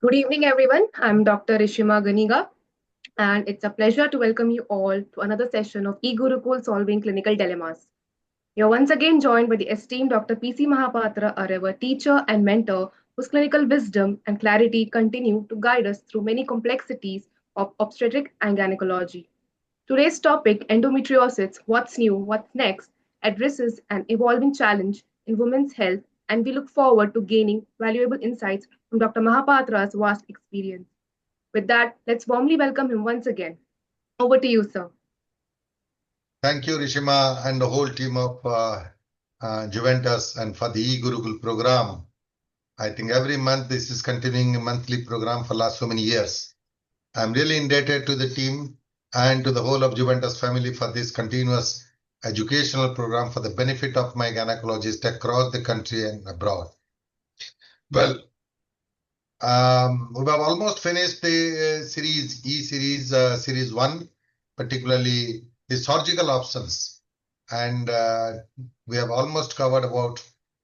Good evening, everyone. I'm Dr. Rishima Ganiga, and it's a pleasure to welcome you all to another session of E-Gurukul Solving Clinical Dilemmas. You're once again joined by the esteemed Dr. P.C. Mahapatra, a revered teacher and mentor whose clinical wisdom and clarity continue to guide us through many complexities of obstetric and gynecology. Today's topic, endometriosis, what's new, what's next, addresses an evolving challenge in women's health, and we look forward to gaining valuable insights from Dr. Mahapatra's vast experience. With that, let's warmly welcome him once again. Over to you, sir. Thank you, Rishima, and the whole team of Juventus and for the E-Gurukul program. I think every month this is continuing a monthly program for last so many years. I'm really indebted to the team and to the whole of Juventus family for this continuous educational program for the benefit of my gynecologists across the country and abroad. Well, we have almost finished the series 1, particularly the surgical options. And we have almost covered about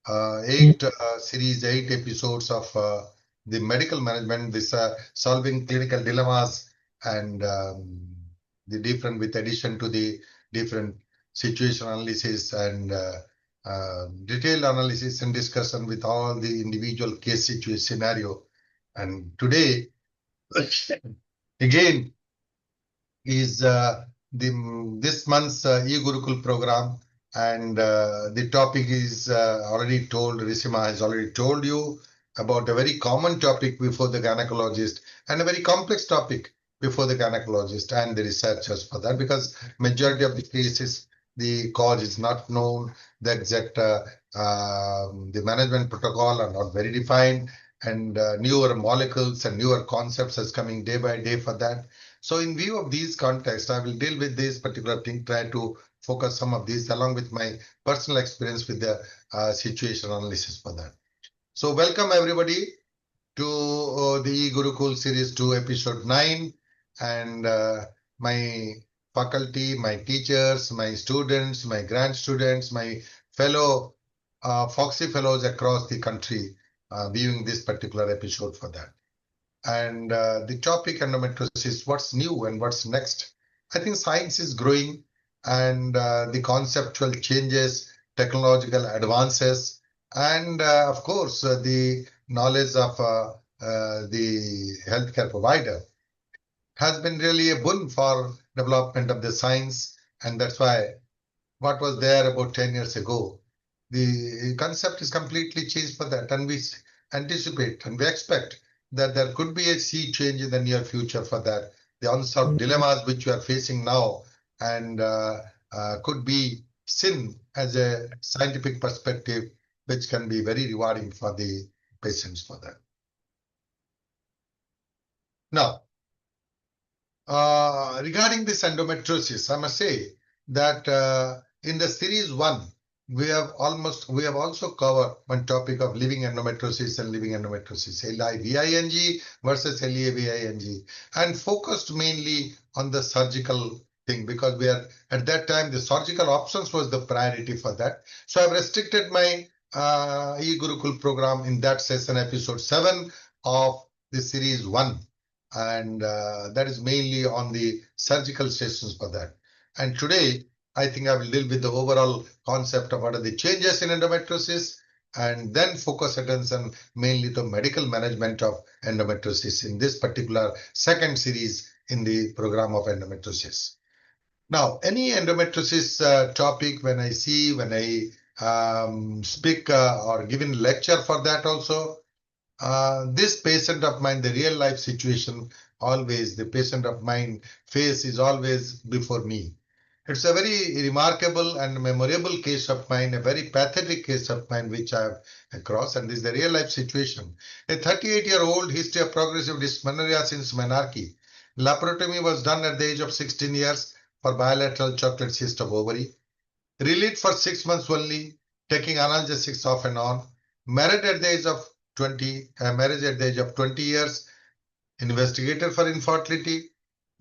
8 episodes of the medical management, this solving clinical dilemmas and the different, with addition to the different situation analysis and detailed analysis and discussion with all the individual case situation scenario. And today, again, is this month's E-Gurukul program, and the topic is already told. Rishima has already told you about a very common topic before the gynecologist and a very complex topic before the gynecologist and the researchers for that, because majority of the cases the cause is not known, the exact the management protocol are not very defined, and newer molecules and newer concepts is coming day by day for that. So in view of these contexts, I will deal with this particular thing, try to focus some of these along with my personal experience with the situation analysis for that. So welcome everybody to the Gurukul Series 2, Episode 9. And my faculty, my teachers, my students, my grad students, my fellow Foxy Fellows across the country viewing this particular episode for that. And the topic endometriosis, what's new and what's next? I think science is growing and the conceptual changes, technological advances, and of course, the knowledge of the healthcare provider has been really a boon for development of the science. And that's why what was there about 10 years ago, the concept is completely changed for that. And we anticipate and we expect that there could be a sea change in the near future for that. The unsolved dilemmas which we are facing now and could be seen as a scientific perspective, which can be very rewarding for the patients for that. Now, regarding this endometriosis, I must say that in the series 1, we have also covered one topic of living endometriosis and living endometriosis, LIVING versus LEVING, and focused mainly on the surgical thing, because we are at that time the surgical options was the priority for that. So I've restricted my E-Gurukul program in that session, episode 7 of the series 1, and that is mainly on the surgical sessions for that. And today I think I will deal with the overall concept of what are the changes in endometriosis, and then focus attention mainly to medical management of endometriosis in this particular second series in the program of endometriosis. Now, any endometriosis topic, when I speak or given lecture for that also, this patient of mine, the real life situation, always the patient of mine face is always before me. It's a very remarkable and memorable case of mine, a very pathetic case of mine, which I have across, and this is the real life situation. A 38-year-old, history of progressive dysmenorrhea since menarche. Laparotomy was done at the age of 16 years for bilateral chocolate cyst of ovary. Relieved for 6 months only, taking analgesics off and on. Married at the age of 20 years. Investigated for infertility.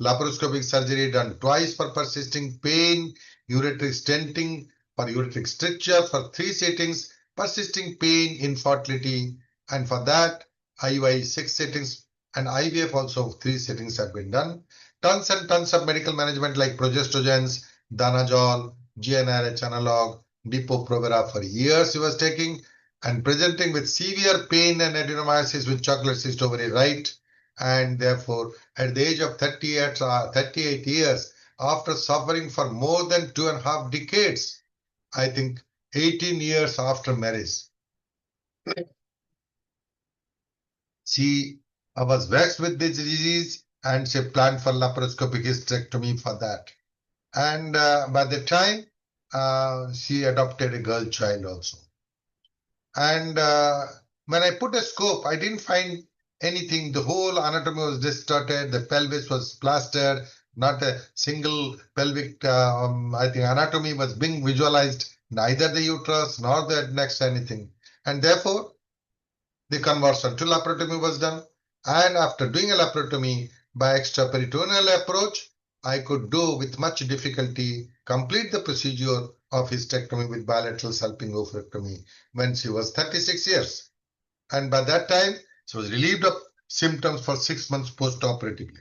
Laparoscopic surgery done twice for persisting pain, ureteric stenting for ureteric stricture for 3 settings, persisting pain, infertility, and for that IUI 6 settings and IVF also 3 settings have been done. Tons and tons of medical management like progestogens, danazol, GnRH analog, Depo-Provera for years he was taking and presenting with severe pain and adenomyosis with chocolate cyst ovary right. And therefore, at the age of 38 years, after suffering for more than 2.5 decades, I think 18 years after marriage, she was vexed with this disease and she planned for laparoscopic hysterectomy for that. And by the time she adopted a girl child also. And when I put a scope, I didn't find anything. The whole anatomy was distorted. The pelvis was plastered. Not a single pelvic, I think, anatomy was being visualized. Neither the uterus nor the next anything. And therefore, the conversion to laparotomy was done. And after doing a laparotomy by extraperitoneal approach, I could do with much difficulty complete the procedure of hysterectomy with bilateral salpingo-oophorectomy when she was 36 years. And by that time, she was relieved of symptoms for 6 months post-operatively.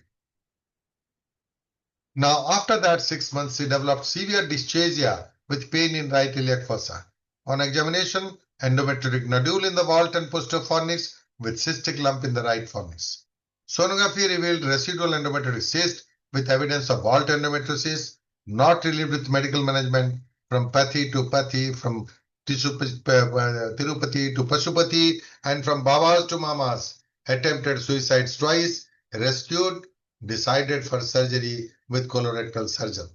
Now, after that 6 months, she developed severe dysphagia with pain in right iliac fossa. On examination, endometriotic nodule in the vault and posterior fornix with cystic lump in the right fornix. Sonography revealed residual endometriotic cyst with evidence of vault endometriosis, not relieved with medical management from pathy to pathy, from Tirupati to Pashupati, and from Babas to Mamas. Attempted suicides twice, rescued, decided for surgery with colorectal surgeon.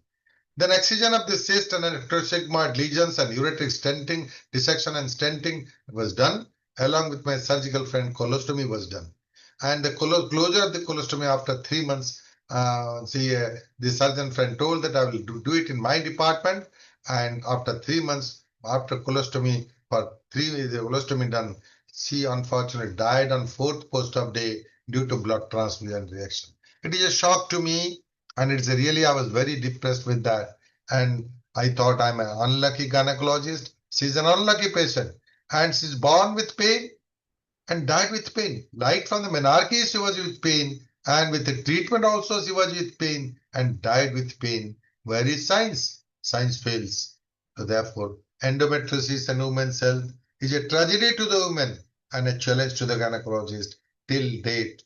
Then excision of the cyst and electrosigmoid lesions and ureteric stenting, dissection and stenting was done. Along with my surgical friend, colostomy was done. And the closure of the colostomy after 3 months, the surgeon friend told that I will do it in my department. And after 3 months, after colostomy, the colostomy done, she unfortunately died on 4th post-op day due to blood transfusion reaction. It is a shock to me, and it's really, I was very depressed with that. And I thought I'm an unlucky gynecologist. She's an unlucky patient, and she's born with pain and died with pain. Right from the menarche, she was with pain, and with the treatment also, she was with pain and died with pain. Where is science? Science fails. So therefore, endometriosis and women's health is a tragedy to the women and a challenge to the gynecologist till date.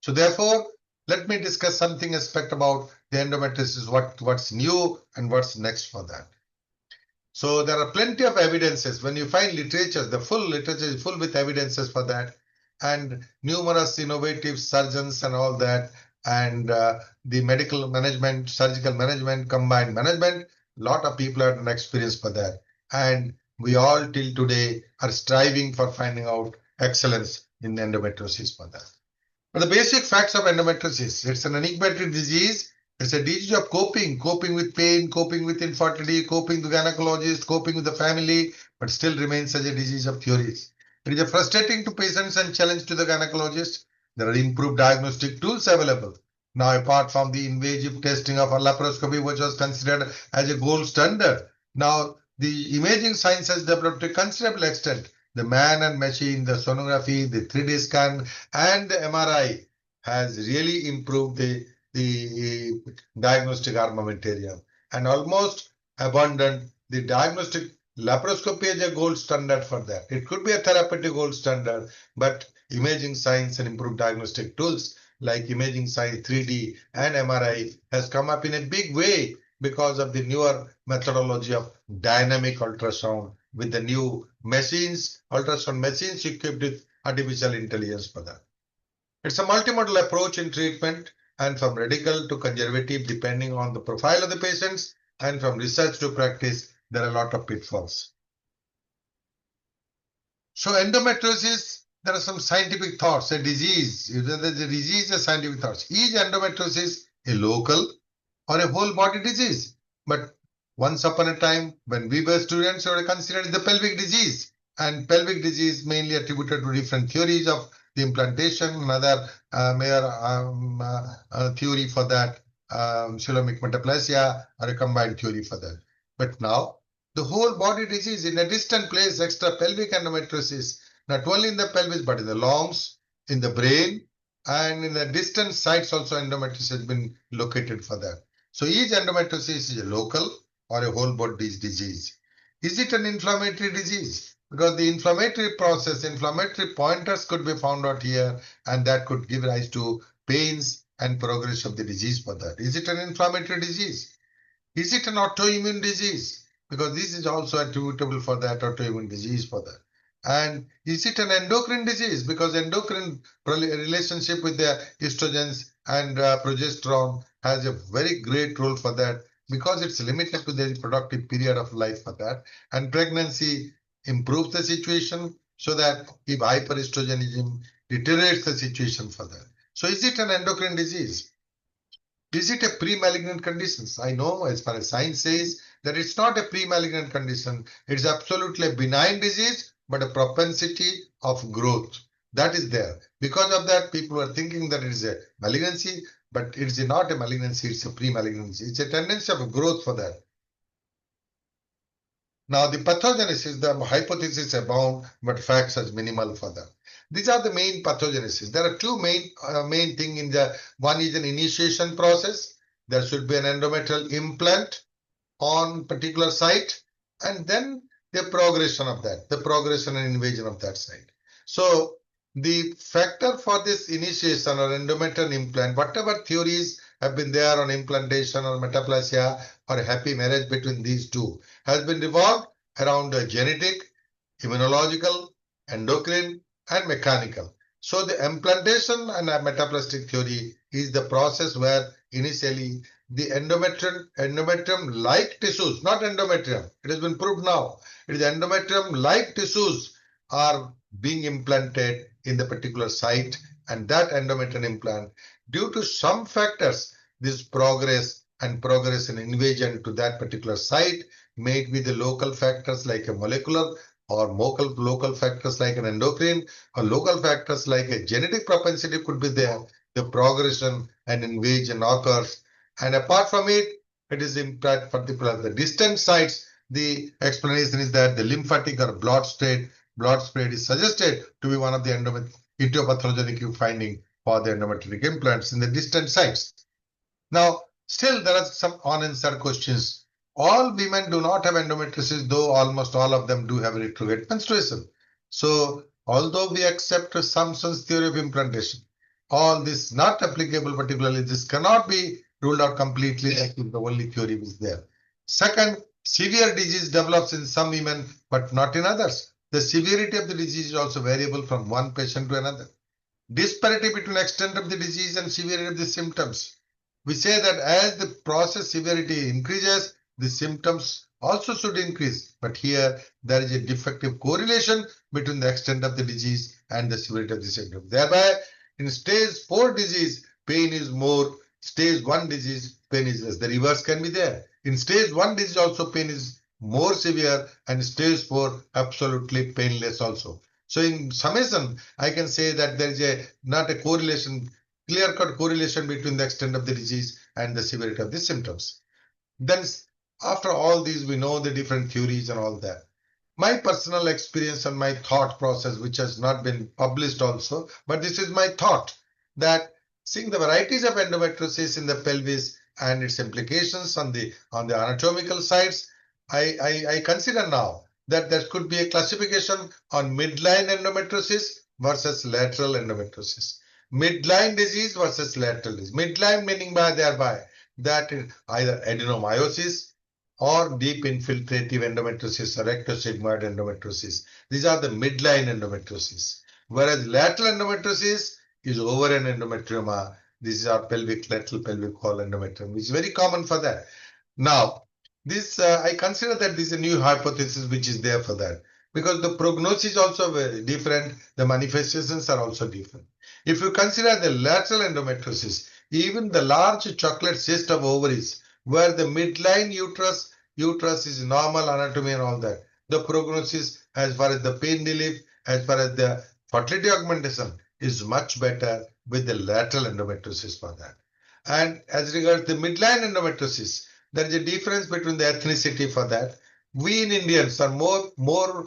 So therefore, let me discuss something aspect about the endometriosis, what's new and what's next for that. So there are plenty of evidences. When you find literature, the full literature is full with evidences for that, and numerous innovative surgeons and all that, and the medical management, surgical management, combined management, lot of people have an experience for that. And we all till today are striving for finding out excellence in endometriosis for that. But the basic facts of endometriosis, it's an enigmatic disease. It's a disease of coping with pain, coping with infertility, coping with the gynecologist, coping with the family, but still remains as a disease of theories. It is a frustrating to patients and challenge to the gynecologist. There are improved diagnostic tools available. Now, apart from the invasive testing of a laparoscopy, which was considered as a gold standard, now the imaging science has developed to a considerable extent. The man and machine, the sonography, the 3D scan, and the MRI has really improved the diagnostic armamentarium and almost abandoned the diagnostic laparoscopy as a gold standard for that. It could be a therapeutic gold standard, but imaging science and improved diagnostic tools like imaging science, 3D and MRI has come up in a big way because of the newer methodology of dynamic ultrasound with the new machines, ultrasound machines equipped with artificial intelligence for that. It's a multimodal approach in treatment, and from radical to conservative depending on the profile of the patients, and from research to practice, there are a lot of pitfalls. So endometriosis, there are some scientific thoughts, a disease. The disease is scientific thoughts. Is endometriosis a local or a whole body disease? But once upon a time, when we were students, we were considered the pelvic disease, and pelvic disease mainly attributed to different theories of the implantation, another theory for that, coelomic metaplasia, or a combined theory for that. But now, the whole body disease in a distant place, extra pelvic endometriosis, not only in the pelvis, but in the lungs, in the brain, and in the distant sites also endometriosis has been located for that. So each endometriosis is a local or a whole body disease. Is it an inflammatory disease? Because the inflammatory process, inflammatory pointers could be found out here, and that could give rise to pains and progress of the disease for that. Is it an inflammatory disease? Is it an autoimmune disease? Because this is also attributable for that autoimmune disease for that. And is it an endocrine disease? Because endocrine relationship with the estrogens and progesterone has a very great role for that, because it's limited to the reproductive period of life for that. And pregnancy improves the situation, so that if hyperestrogenism deteriorates the situation for that. So is it an endocrine disease? Is it a pre-malignant condition? I know, as far as science says, that it's not a pre-malignant condition. It's absolutely a benign disease, but a propensity of growth that is there. Because of that, people are thinking that it is a malignancy, but it's not a malignancy, it's a pre-malignancy. It's a tendency of growth for that. Now, the pathogenesis, the hypothesis abound, but facts are minimal for that. These are the main pathogenesis. There are two main thing in the one is an initiation process. There should be an endometrial implant on particular site, and then the progression of that, the progression and invasion of that site. So the factor for this initiation or endometrial implant, whatever theories have been there on implantation or metaplasia or a happy marriage between these two, has been revolved around a genetic, immunological, endocrine, and mechanical. So the implantation and a metaplastic theory is the process where initially the endometrium-like tissues, not endometrium, it has been proved now, it is endometrium-like tissues are being implanted in the particular site, and that endometrial implant, due to some factors, this progress and invasion to that particular site may be the local factors like a molecular or local factors like an endocrine, or local factors like a genetic propensity could be there. The progression and invasion occurs, and apart from it, it is impact particular the distant sites. The explanation is that the lymphatic or blood spread is suggested to be one of the etiopathogenetic finding for the endometric implants in the distant sites. Now, still there are some unanswered questions. All women do not have endometriosis, though almost all of them do have retrograde menstruation. So, although we accept Samson's theory of implantation, all this not applicable, particularly this cannot be ruled out completely as if the only theory is there. Second, severe disease develops in some women but not in others. The severity of the disease is also variable from one patient to another. Disparity between extent of the disease and severity of the symptoms. We say that as the process severity increases, the symptoms also should increase. But here there is a defective correlation between the extent of the disease and the severity of the symptoms. Thereby, in stage 4 disease, pain is more. Stage 1 disease, pain is less. The reverse can be there. In stage 1 disease also pain is more severe, and stage 4 absolutely painless also. So in summation, I can say that there is not a correlation, clear-cut correlation between the extent of the disease and the severity of the symptoms. Then after all these, we know the different theories and all that. My personal experience and my thought process, which has not been published also, but this is my thought, that seeing the varieties of endometriosis in the pelvis and its implications on the anatomical sides, I consider now that there could be a classification on midline endometriosis versus lateral endometriosis. Midline disease versus lateral disease. Midline meaning by thereby that either adenomyosis or deep infiltrative endometriosis or ectosigmoid endometriosis. These are the midline endometriosis. Whereas lateral endometriosis is over an endometrioma. This is our lateral pelvic wall endometrium, which is very common for that. Now, this I consider that this is a new hypothesis which is there for that, because the prognosis is also very different. The manifestations are also different. If you consider the lateral endometriosis, even the large chocolate cyst of ovaries, where the midline uterus is normal anatomy and all that, the prognosis as far as the pain relief, as far as the fertility augmentation is much better with the lateral endometriosis for that. And as regards the midline endometriosis, there is a difference between the ethnicity for that. We in Indians are more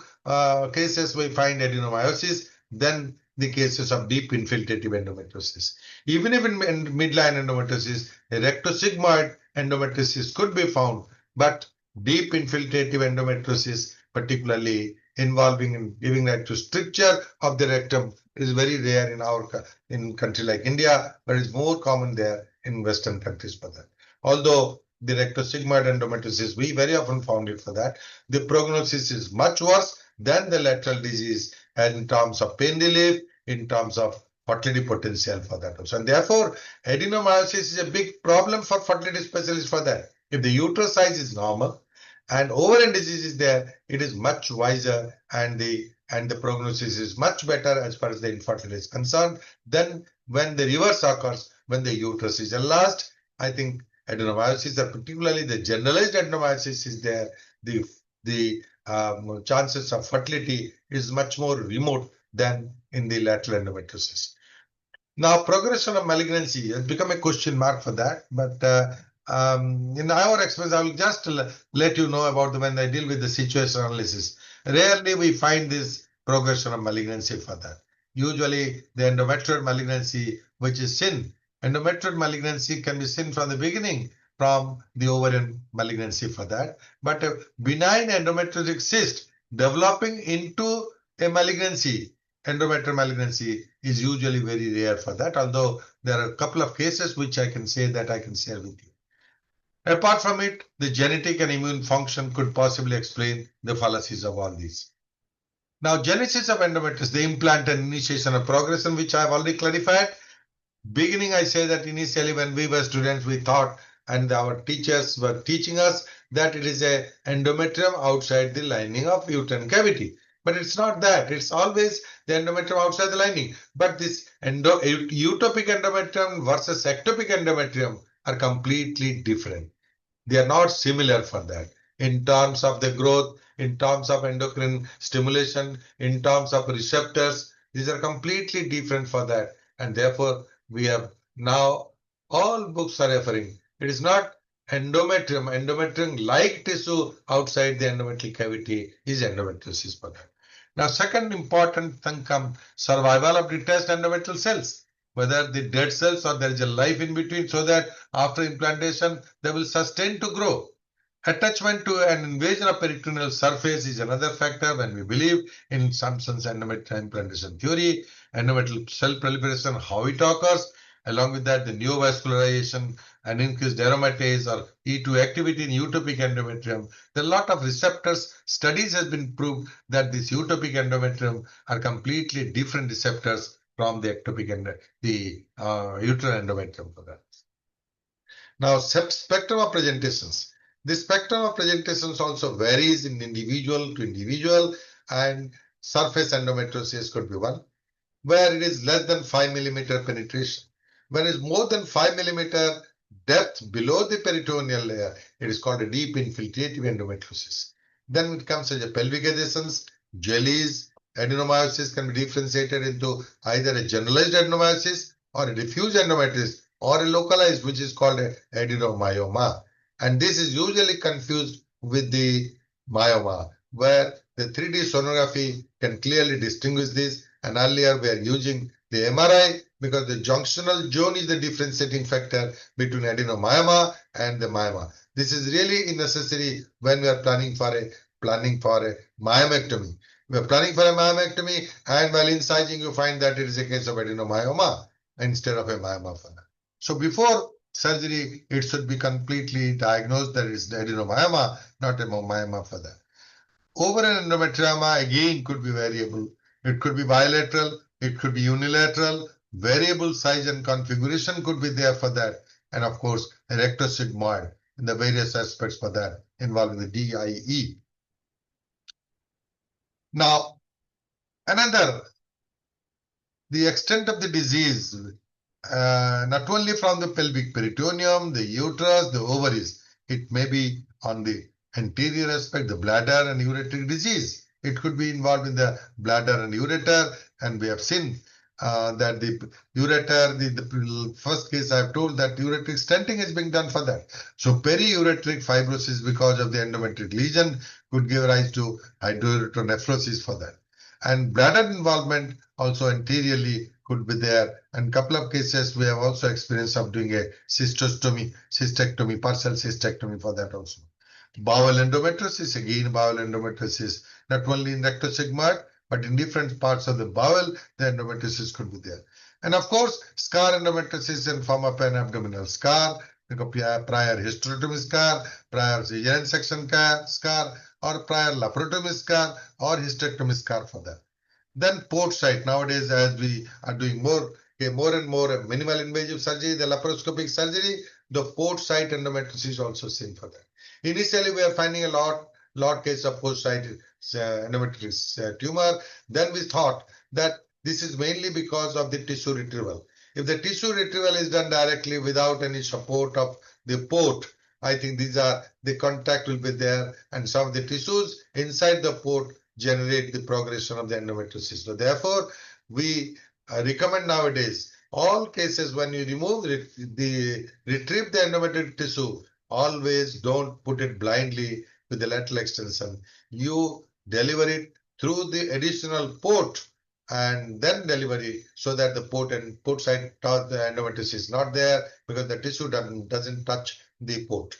cases we find adenomyosis than the cases of deep infiltrative endometriosis. Even if in midline endometriosis, a rectosigmoid endometriosis could be found, but deep infiltrative endometriosis, particularly involving in giving rise to stricture of the rectum, is very rare in our in country like India, but it's more common there in Western countries for that. Although the rectosigmoid endometriosis, we very often found it for that, the prognosis is much worse than the lateral disease in terms of pain relief, in terms of fertility potential for that also. And therefore, adenomyosis is a big problem for fertility specialists for that. If the uterus size is normal and ovarian disease is there, it is much wiser and the prognosis is much better as far as the infertility is concerned than when the reverse occurs, when the uterus is enlarged. I think adenomyosis, or particularly the generalized adenomyosis, is there. The chances of fertility is much more remote than in the lateral endometriosis. Now, progression of malignancy has become a question mark for that, but in our experience, I will just let you know about when I deal with the situation analysis. Rarely we find this progression of malignancy for that. Usually, the endometrioid malignancy, which is seen, endometrioid malignancy can be seen from the beginning, from the ovarian malignancy for that. But a benign endometriotic cyst developing into a malignancy, endometrial malignancy, is usually very rare for that, although there are a couple of cases which I can say that I can share with you. Apart from it, the genetic and immune function could possibly explain the fallacies of all these. Now, genesis of endometriosis, the implant and initiation of progression, which I have already clarified. Beginning, I say that initially when we were students, we thought, and our teachers were teaching us, that it is a endometrium outside the lining of uterine cavity. But it's not that. It's always the endometrium outside the lining. But this utopic endometrium versus ectopic endometrium are completely different. They are not similar for that. In terms of the growth, in terms of endocrine stimulation, in terms of receptors, these are completely different for that. And therefore, we have now, all books are referring, it is not endometrium, endometrium-like tissue outside the endometrial cavity is endometriosis for that. Now, second important thing comes survival of detached endometrial cells, whether the dead cells or there is a life in between, so that after implantation, they will sustain to grow. Attachment to an invasion of peritoneal surface is another factor when we believe in Sampson's endometrial implantation theory, endometrial cell proliferation, how it occurs, along with that the neovascularization and increased aromatase or E2 activity in utopic endometrium. There are a lot of receptors. Studies has been proved that this utopic endometrium are completely different receptors from the ectopic and the uterine endometrium for that. Now, spectrum of presentations. The spectrum of presentations also varies in individual to individual, and surface endometriosis could be one, where it is less than 5 millimeter penetration. When it is more than 5 millimeter depth below the peritoneal layer, it is called a deep infiltrative endometriosis. Then it comes as a pelvic adhesions, jellies. Adenomyosis can be differentiated into either a generalized adenomyosis or a diffuse endometriosis or a localized, which is called a adenomyoma. And this is usually confused with the myoma, where the 3D sonography can clearly distinguish this. And earlier we are using the MRI because the junctional zone is the differentiating factor between adenomyoma and the myoma. This is really necessary when we are planning for a myomectomy. We are planning for a myomectomy, and while incising, you find that it is a case of adenomyoma instead of a myoma for that. So before surgery, it should be completely diagnosed that it is adenomyoma, not a myoma for that. Ovarian endometrioma again could be variable. It could be bilateral, it could be unilateral, variable size and configuration could be there for that. And of course, a rectosigmoid in the various aspects for that involving the DIE. Now, the extent of the disease, not only from the pelvic peritoneum, the uterus, the ovaries, it may be on the anterior aspect, the bladder and ureteric disease. It could be involved in the bladder and ureter, and we have seen that the ureter, the first case I have told that ureteric stenting is being done for that. So periureteric fibrosis because of the endometric lesion could give rise to hydroureteronephrosis for that. And bladder involvement also anteriorly could be there. And couple of cases we have also experience of doing a cystectomy, partial cystectomy for that also. Bowel endometriosis, again bowel endometriosis, not only in rectosigmoid, but in different parts of the bowel, the endometriosis could be there. And of course, scar endometriosis in form of an abdominal scar, prior hysterectomy scar, prior cesarean section scar, or prior laparotomy scar, or hysterectomy scar for that. Then port site. Nowadays, as we are doing more and more minimal invasive surgery, the laparoscopic surgery, the port site endometriosis is also seen for that. Initially, we are finding a lot case of port site endometriosis tumor. Then we thought that this is mainly because of the tissue retrieval. If the tissue retrieval is done directly without any support of the port, I think the contact will be there, and some of the tissues inside the port generate the progression of the endometriosis. So therefore, we recommend nowadays all cases when you retrieve the endometrial tissue, always don't put it blindly with the lateral extension. You deliver it through the additional port and then delivery, so that the port side the endometriosis is not there, because the tissue doesn't touch the port.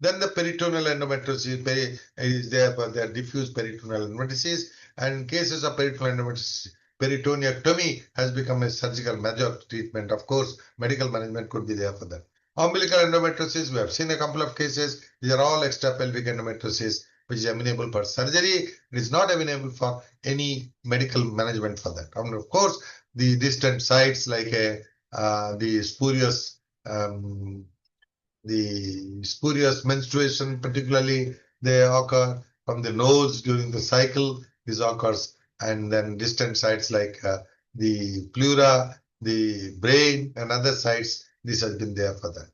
Then the peritoneal endometriosis is there for the diffuse peritoneal endometriosis, and in cases of peritoneal endometriosis, peritoneectomy has become a surgical method of treatment. Of course, medical management could be there for that. Umbilical endometriosis, we have seen a couple of cases. These are all extrapelvic endometriosis, which is amenable for surgery. It is not amenable for any medical management for that. And of course, the distant sites like the spurious menstruation, particularly they occur from the nose during the cycle. This occurs, and then distant sites like the pleura, the brain, and other sites. This has been there for that.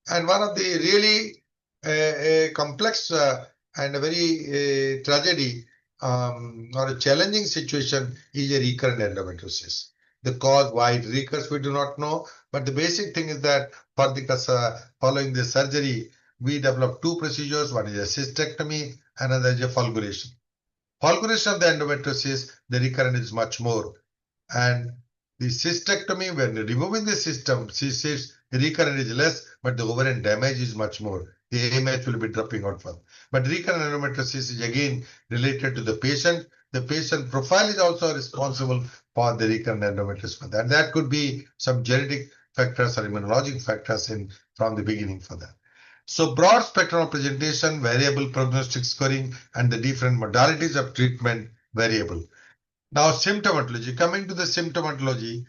And one of the really complex and a very tragedy or a challenging situation is a recurrent endometriosis. The cause why it recurs, we do not know, but the basic thing is that for the following the surgery, we develop two procedures. One is a cystectomy, another is a fulguration. Fulguration of the endometriosis, the recurrent is much more. And the cystectomy, when removing the cyst, the recurrent is less, but the ovarian damage is much more. The AMH will be dropping out further. But recurrent endometriosis is again related to the patient. The patient profile is also responsible for the recurrent endometriosis for that. That could be some genetic factors or immunologic factors from the beginning for that. So broad spectrum of presentation, variable prognostic scoring, and the different modalities of treatment variable. Now symptomatology. Coming to the symptomatology,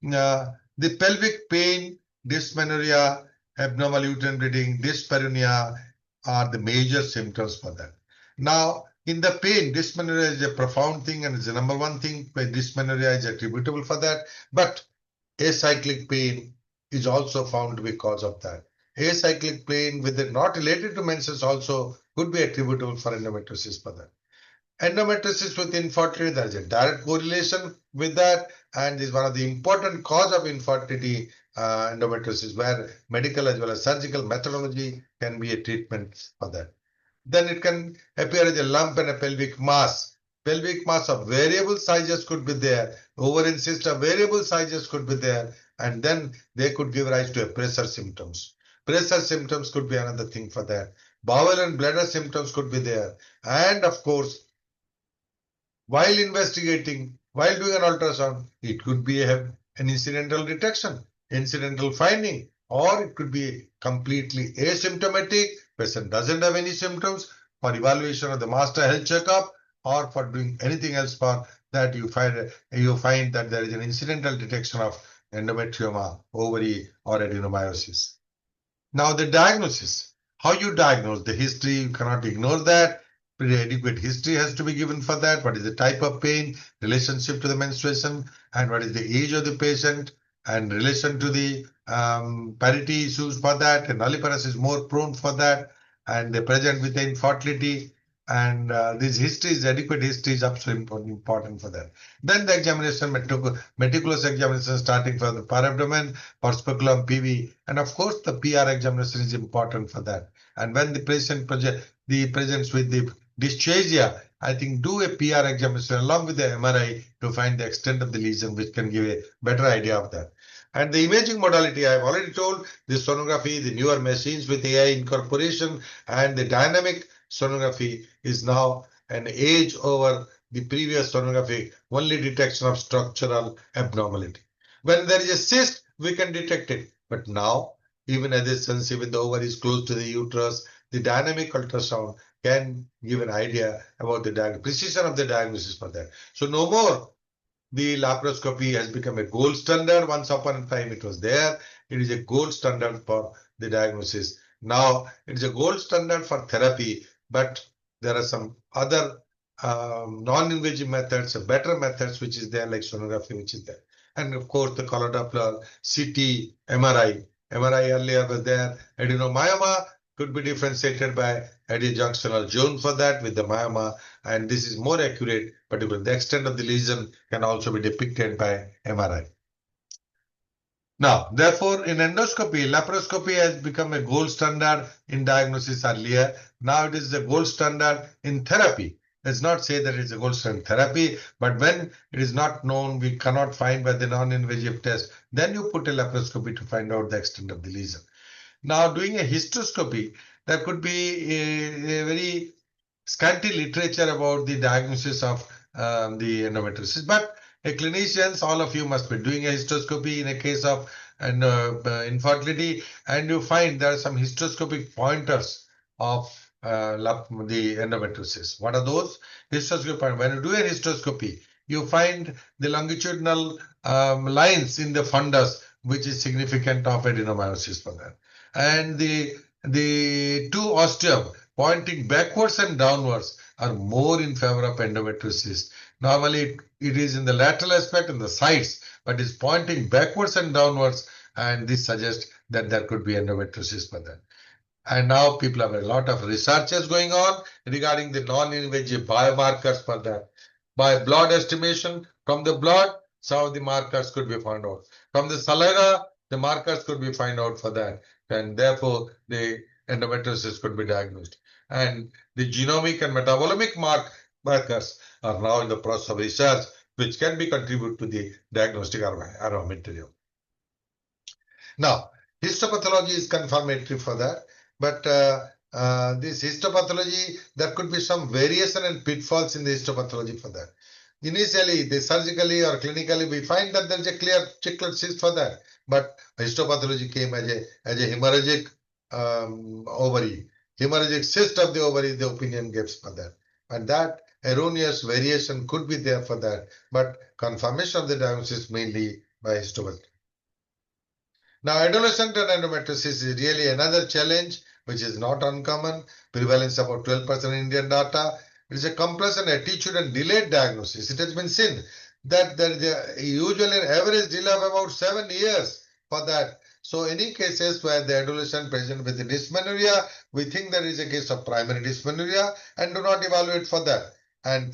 the pelvic pain, dysmenorrhea, abnormal uterine bleeding, dyspareunia are the major symptoms for that. Now, in the pain, dysmenorrhea is a profound thing and is the number one thing where dysmenorrhea is attributable for that. But acyclic pain is also found to be cause of that. Acyclic pain with it not related to menses also could be attributable for endometriosis for that. Endometriosis with infertility, there is a direct correlation with that, and is one of the important cause of infertility, endometriosis, where medical as well as surgical methodology can be a treatment for that. Then it can appear as a lump and a pelvic mass. Pelvic mass of variable sizes could be there. Ovarian cyst of variable sizes could be there, and then they could give rise to a pressure symptoms. Pressure symptoms could be another thing for that. Bowel and bladder symptoms could be there, and of course, while investigating, while doing an ultrasound, it could be an incidental detection, incidental finding, or it could be completely asymptomatic. Patient doesn't have any symptoms. For evaluation of the master health checkup, or for doing anything else for that, you find that there is an incidental detection of endometrioma, ovary, or adenomyosis. Now the diagnosis. How you diagnose the history, you cannot ignore that. Pretty adequate history has to be given for that. What is the type of pain, relationship to the menstruation, and what is the age of the patient, and relation to the parity issues for that. And nulliparous is more prone for that, and they present with the infertility. And this history is adequate history is absolutely important for that. Then the examination, meticulous examination starting from the parabdomen, for speculum, PV, and of course the PR examination is important for that. And when the patient presents with the dysphagia, I think do a PR examination along with the MRI to find the extent of the lesion, which can give a better idea of that. And the imaging modality, I have already told, the sonography, the newer machines with AI incorporation, and the dynamic sonography is now an edge over the previous sonography, only detection of structural abnormality. When there is a cyst, we can detect it. But now, even at this sense, even the ovary is close to the uterus, the dynamic ultrasound can give an idea about the precision of the diagnosis for that. So no more the laparoscopy has become a gold standard. Once upon a time it was there. It is a gold standard for the diagnosis. Now it is a gold standard for therapy, but there are some other non-invasive methods, better methods which is there, like sonography, which is there. And of course the color Doppler, CT, MRI. MRI earlier was there. Adenomyoma could be differentiated by adjunctional zone for that with the myoma, and this is more accurate, particularly the extent of the lesion can also be depicted by MRI. Now, therefore, in endoscopy, laparoscopy has become a gold standard in diagnosis earlier. Now it is the gold standard in therapy. Let's not say that it's a gold standard therapy, but when it is not known, we cannot find by the non-invasive test, then you put a laparoscopy to find out the extent of the lesion. Now, doing a hysteroscopy, there could be a very scanty literature about the diagnosis of the endometriosis. But clinicians, all of you must be doing a hysteroscopy in a case of infertility, and you find there are some hysteroscopic pointers of the endometriosis. What are those? Hysteroscopic pointers. When you do a hysteroscopy, you find the longitudinal lines in the fundus, which is significant of adenomyosis for that. And the two ostium pointing backwards and downwards are more in favor of endometriosis. Normally, it is in the lateral aspect and the sides, but it's pointing backwards and downwards, and this suggests that there could be endometriosis for that. And now people have a lot of researches going on regarding the non-invasive biomarkers for that. By blood estimation, from the blood, some of the markers could be found out. From the saliva, the markers could be found out for that. And therefore, the endometriosis could be diagnosed. And the genomic and metabolomic markers are now in the process of research, which can be contributed to the diagnostic armamentarium. Now, histopathology is confirmatory for that, but this histopathology, there could be some variation and pitfalls in the histopathology for that. Initially, the surgically or clinically, we find that there is a clear chiclet cyst for that, but histopathology came as a hemorrhagic ovary, hemorrhagic cyst of the ovary, the opinion gives for that. And that erroneous variation could be there for that, but confirmation of the diagnosis mainly by histopathology. Now, adolescent endometriosis is really another challenge, which is not uncommon. Prevalence about 12% in Indian data. It is a complex and attitude and delayed diagnosis. It has been seen that there is usually an average delay of about 7 years for that. So, any cases where the adolescent present with the dysmenorrhea, we think there is a case of primary dysmenorrhea and do not evaluate for that. And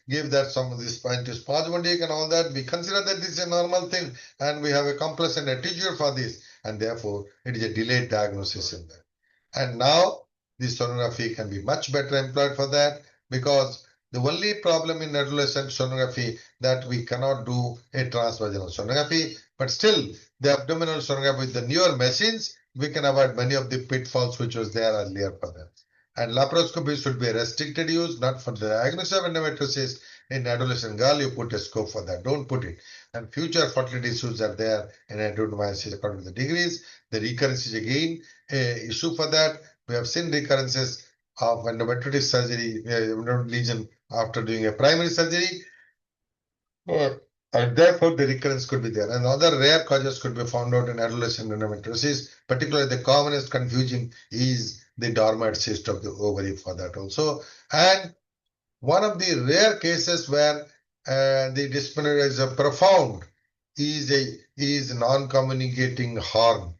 give that some of this spasmodic and all that. We consider that this is a normal thing, and we have a complacent attitude for this, and therefore it is a delayed diagnosis in that. And now the sonography can be much better employed for that, because the only problem in adolescent sonography that we cannot do a transvaginal sonography, but still the abdominal sonography with the newer machines, we can avoid many of the pitfalls which was there earlier for that. And laparoscopy should be a restricted use, not for the diagnosis of endometriosis. In adolescent girl, you put a scope for that. Don't put it. And future fertility issues are there in endometriosis according to the degrees. The recurrence is again a issue for that. We have seen recurrences of endometriotic surgery, lesion after doing a primary surgery. And therefore, the recurrence could be there. And other rare causes could be found out in adolescent endometriosis. Particularly, the commonest confusing is the dormant cyst of the ovary for that also. And one of the rare cases where the dysmenorrhea is profound is non-communicating horn,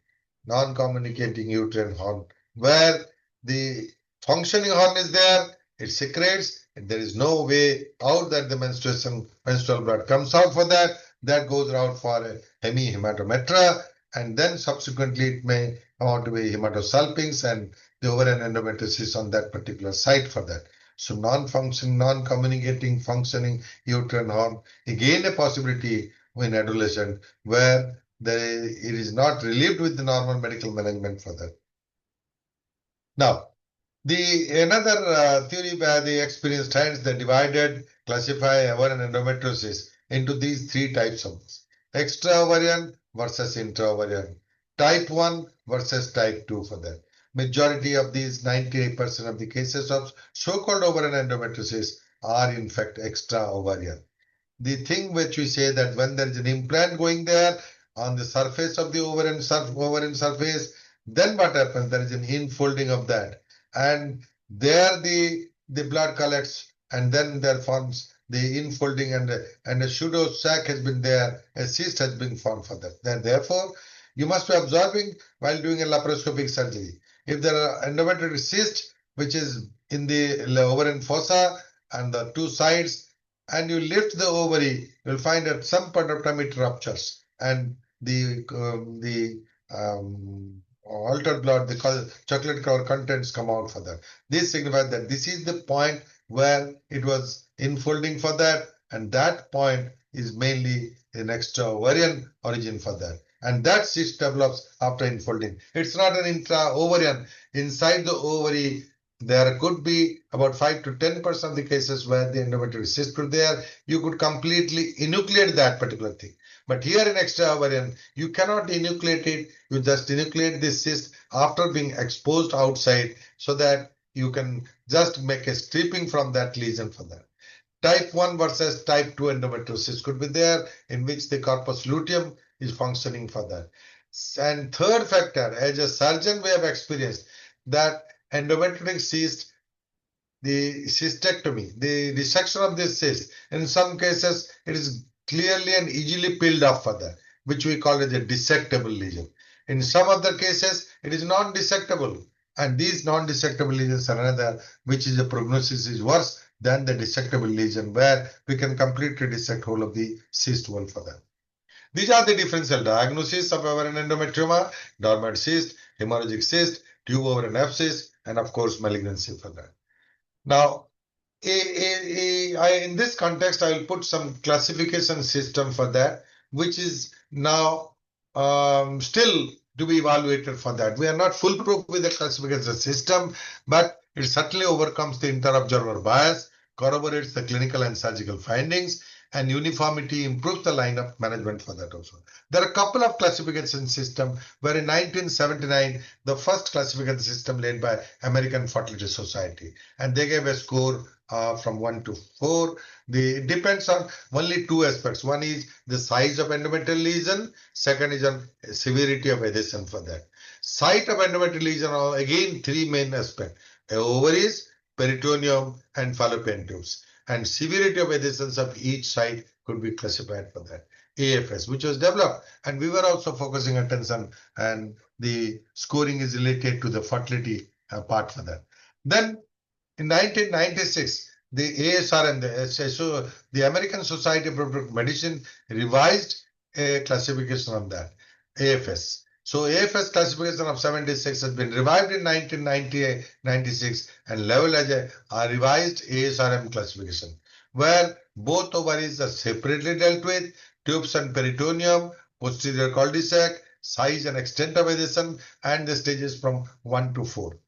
non-communicating uterine horn, where the functioning horn is there, it secretes, and there is no way out that the menstrual blood comes out for that. That goes out for a hemihematometra, and then subsequently it may come out to be hematosalpinx and the ovarian endometriosis on that particular site for that. So non-functioning, non-communicating, functioning uterine horn, again a possibility in adolescent where it is not relieved with the normal medical management for that. Now, another theory by the experienced hands that divided, classify ovarian endometriosis into these three types of extra-ovarian versus intra-ovarian, type 1 versus type 2 for that. Majority of these 98% of the cases of so-called ovarian endometriosis are in fact extra-ovarian. The thing which we say that when there is an implant going there on the surface of the ovarian surface, then what happens? There is an infolding of that, and there the blood collects, and then there forms the infolding, and a pseudo sac has been there, a cyst has been formed for that. Then therefore, you must be observing while doing a laparoscopic surgery. If there are endometrial cyst which is in the ovarian fossa and the two sides, and you lift the ovary, you'll find at some point of time it ruptures, and the altered blood, the chocolate color contents come out for that. This signifies that this is the point where it was infolding for that, and that point is mainly an extra ovarian origin for that. And that cyst develops after infolding. It's not an intra-ovarian. Inside the ovary, there could be about 5 to 10% of the cases where the endometrial cyst is there. You could completely enucleate that particular thing. But here in extra ovarian, you cannot enucleate it. You just enucleate this cyst after being exposed outside so that you can just make a stripping from that lesion for that. Type 1 versus type 2 endometriosis could be there, in which the corpus luteum is functioning for that. And third factor, as a surgeon, we have experienced that endometrial cyst, the cystectomy, the resection of this cyst, in some cases, it is clearly and easily peeled off for that, which we call as a dissectable lesion. In some other cases, it is non-dissectable. And these non-dissectable lesions are another, which is the prognosis is worse than the dissectable lesion, where we can completely dissect whole of the cyst wall for that. These are the differential diagnoses of ovarian endometrioma: dormant cyst, hemorrhagic cyst, tube ovarian abscess, and of course malignancy for that. Now, in this context, I will put some classification system for that, which is now still to be evaluated for that. We are not foolproof with the classification system, but it certainly overcomes the inter-observer bias, corroborates the clinical and surgical findings, and uniformity improves the line of management for that also. There are a couple of classification systems where in 1979, the first classification system led by American Fertility Society, and they gave a score from 1 to 4. It depends on only two aspects. One is the size of endometrial lesion. Second is on severity of adhesion for that. Site of endometrial lesion are again three main aspects: ovaries, peritoneum, and fallopian tubes. And severity of adhesions of each site could be classified for that. AFS, which was developed, and we were also focusing attention, and the scoring is related to the fertility part for that. Then in 1996, the ASRM, the American Society of Reproductive Medicine, revised a classification on that, AFS. So AFS classification of 76 has been revived in 1996 and leveled as a revised ASRM classification, where both ovaries are separately dealt with, tubes and peritoneum, posterior cul-de-sac, size and extent of adhesion, and the stages from 1 to 4.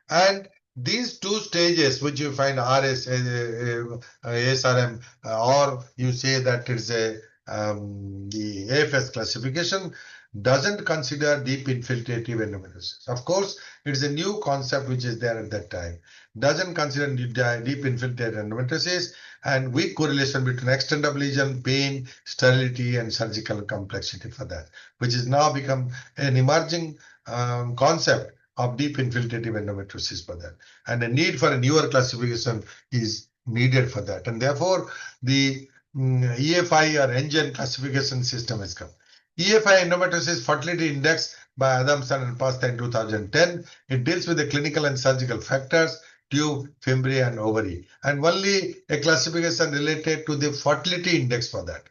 And these two stages, which you find RS, ASRM, or you say that it's the AFS classification, doesn't consider deep infiltrative endometriosis. Of course, it's a new concept which is there at that time. Doesn't consider deep infiltrative endometriosis and weak correlation between extent of lesion, pain, sterility, and surgical complexity for that, which has now become an emerging concept of deep infiltrative endometriosis for that. And the need for a newer classification is needed for that. And therefore, the EFI or engine classification system has come. EFI endometriosis fertility index by Adamson and Pasta in 2010. It deals with the clinical and surgical factors, tube, fimbria, and ovary, and only a classification related to the fertility index for that.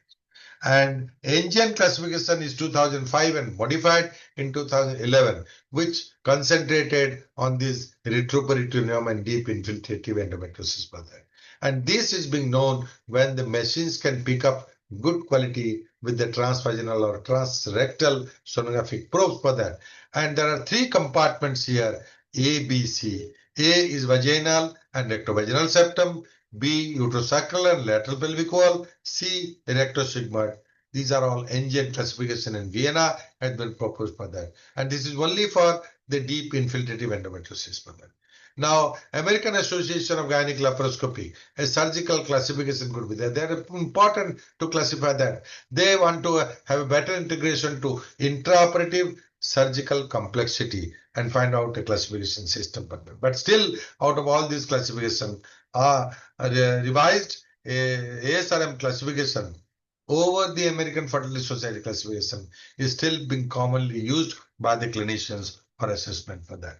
And Asian classification is 2005 and modified in 2011, which concentrated on this retroperitoneum and deep infiltrative endometriosis further. And this is being known when the machines can pick up good quality with the transvaginal or transrectal sonographic probes for that. And there are three compartments here, A, B, C. A is vaginal and rectovaginal septum, B, uterosacral and lateral pelvic wall, C, rectosigmoid. These are all NGN classification in Vienna has been proposed for that. And this is only for the deep infiltrative endometriosis for that. Now, American Association of Gynec Laparoscopy, a surgical classification could be there. They're important to classify that. They want to have a better integration to intraoperative surgical complexity and find out a classification system. But still, out of all these classifications, revised ASRM classification over the American Fertility Society classification is still being commonly used by the clinicians for assessment for that.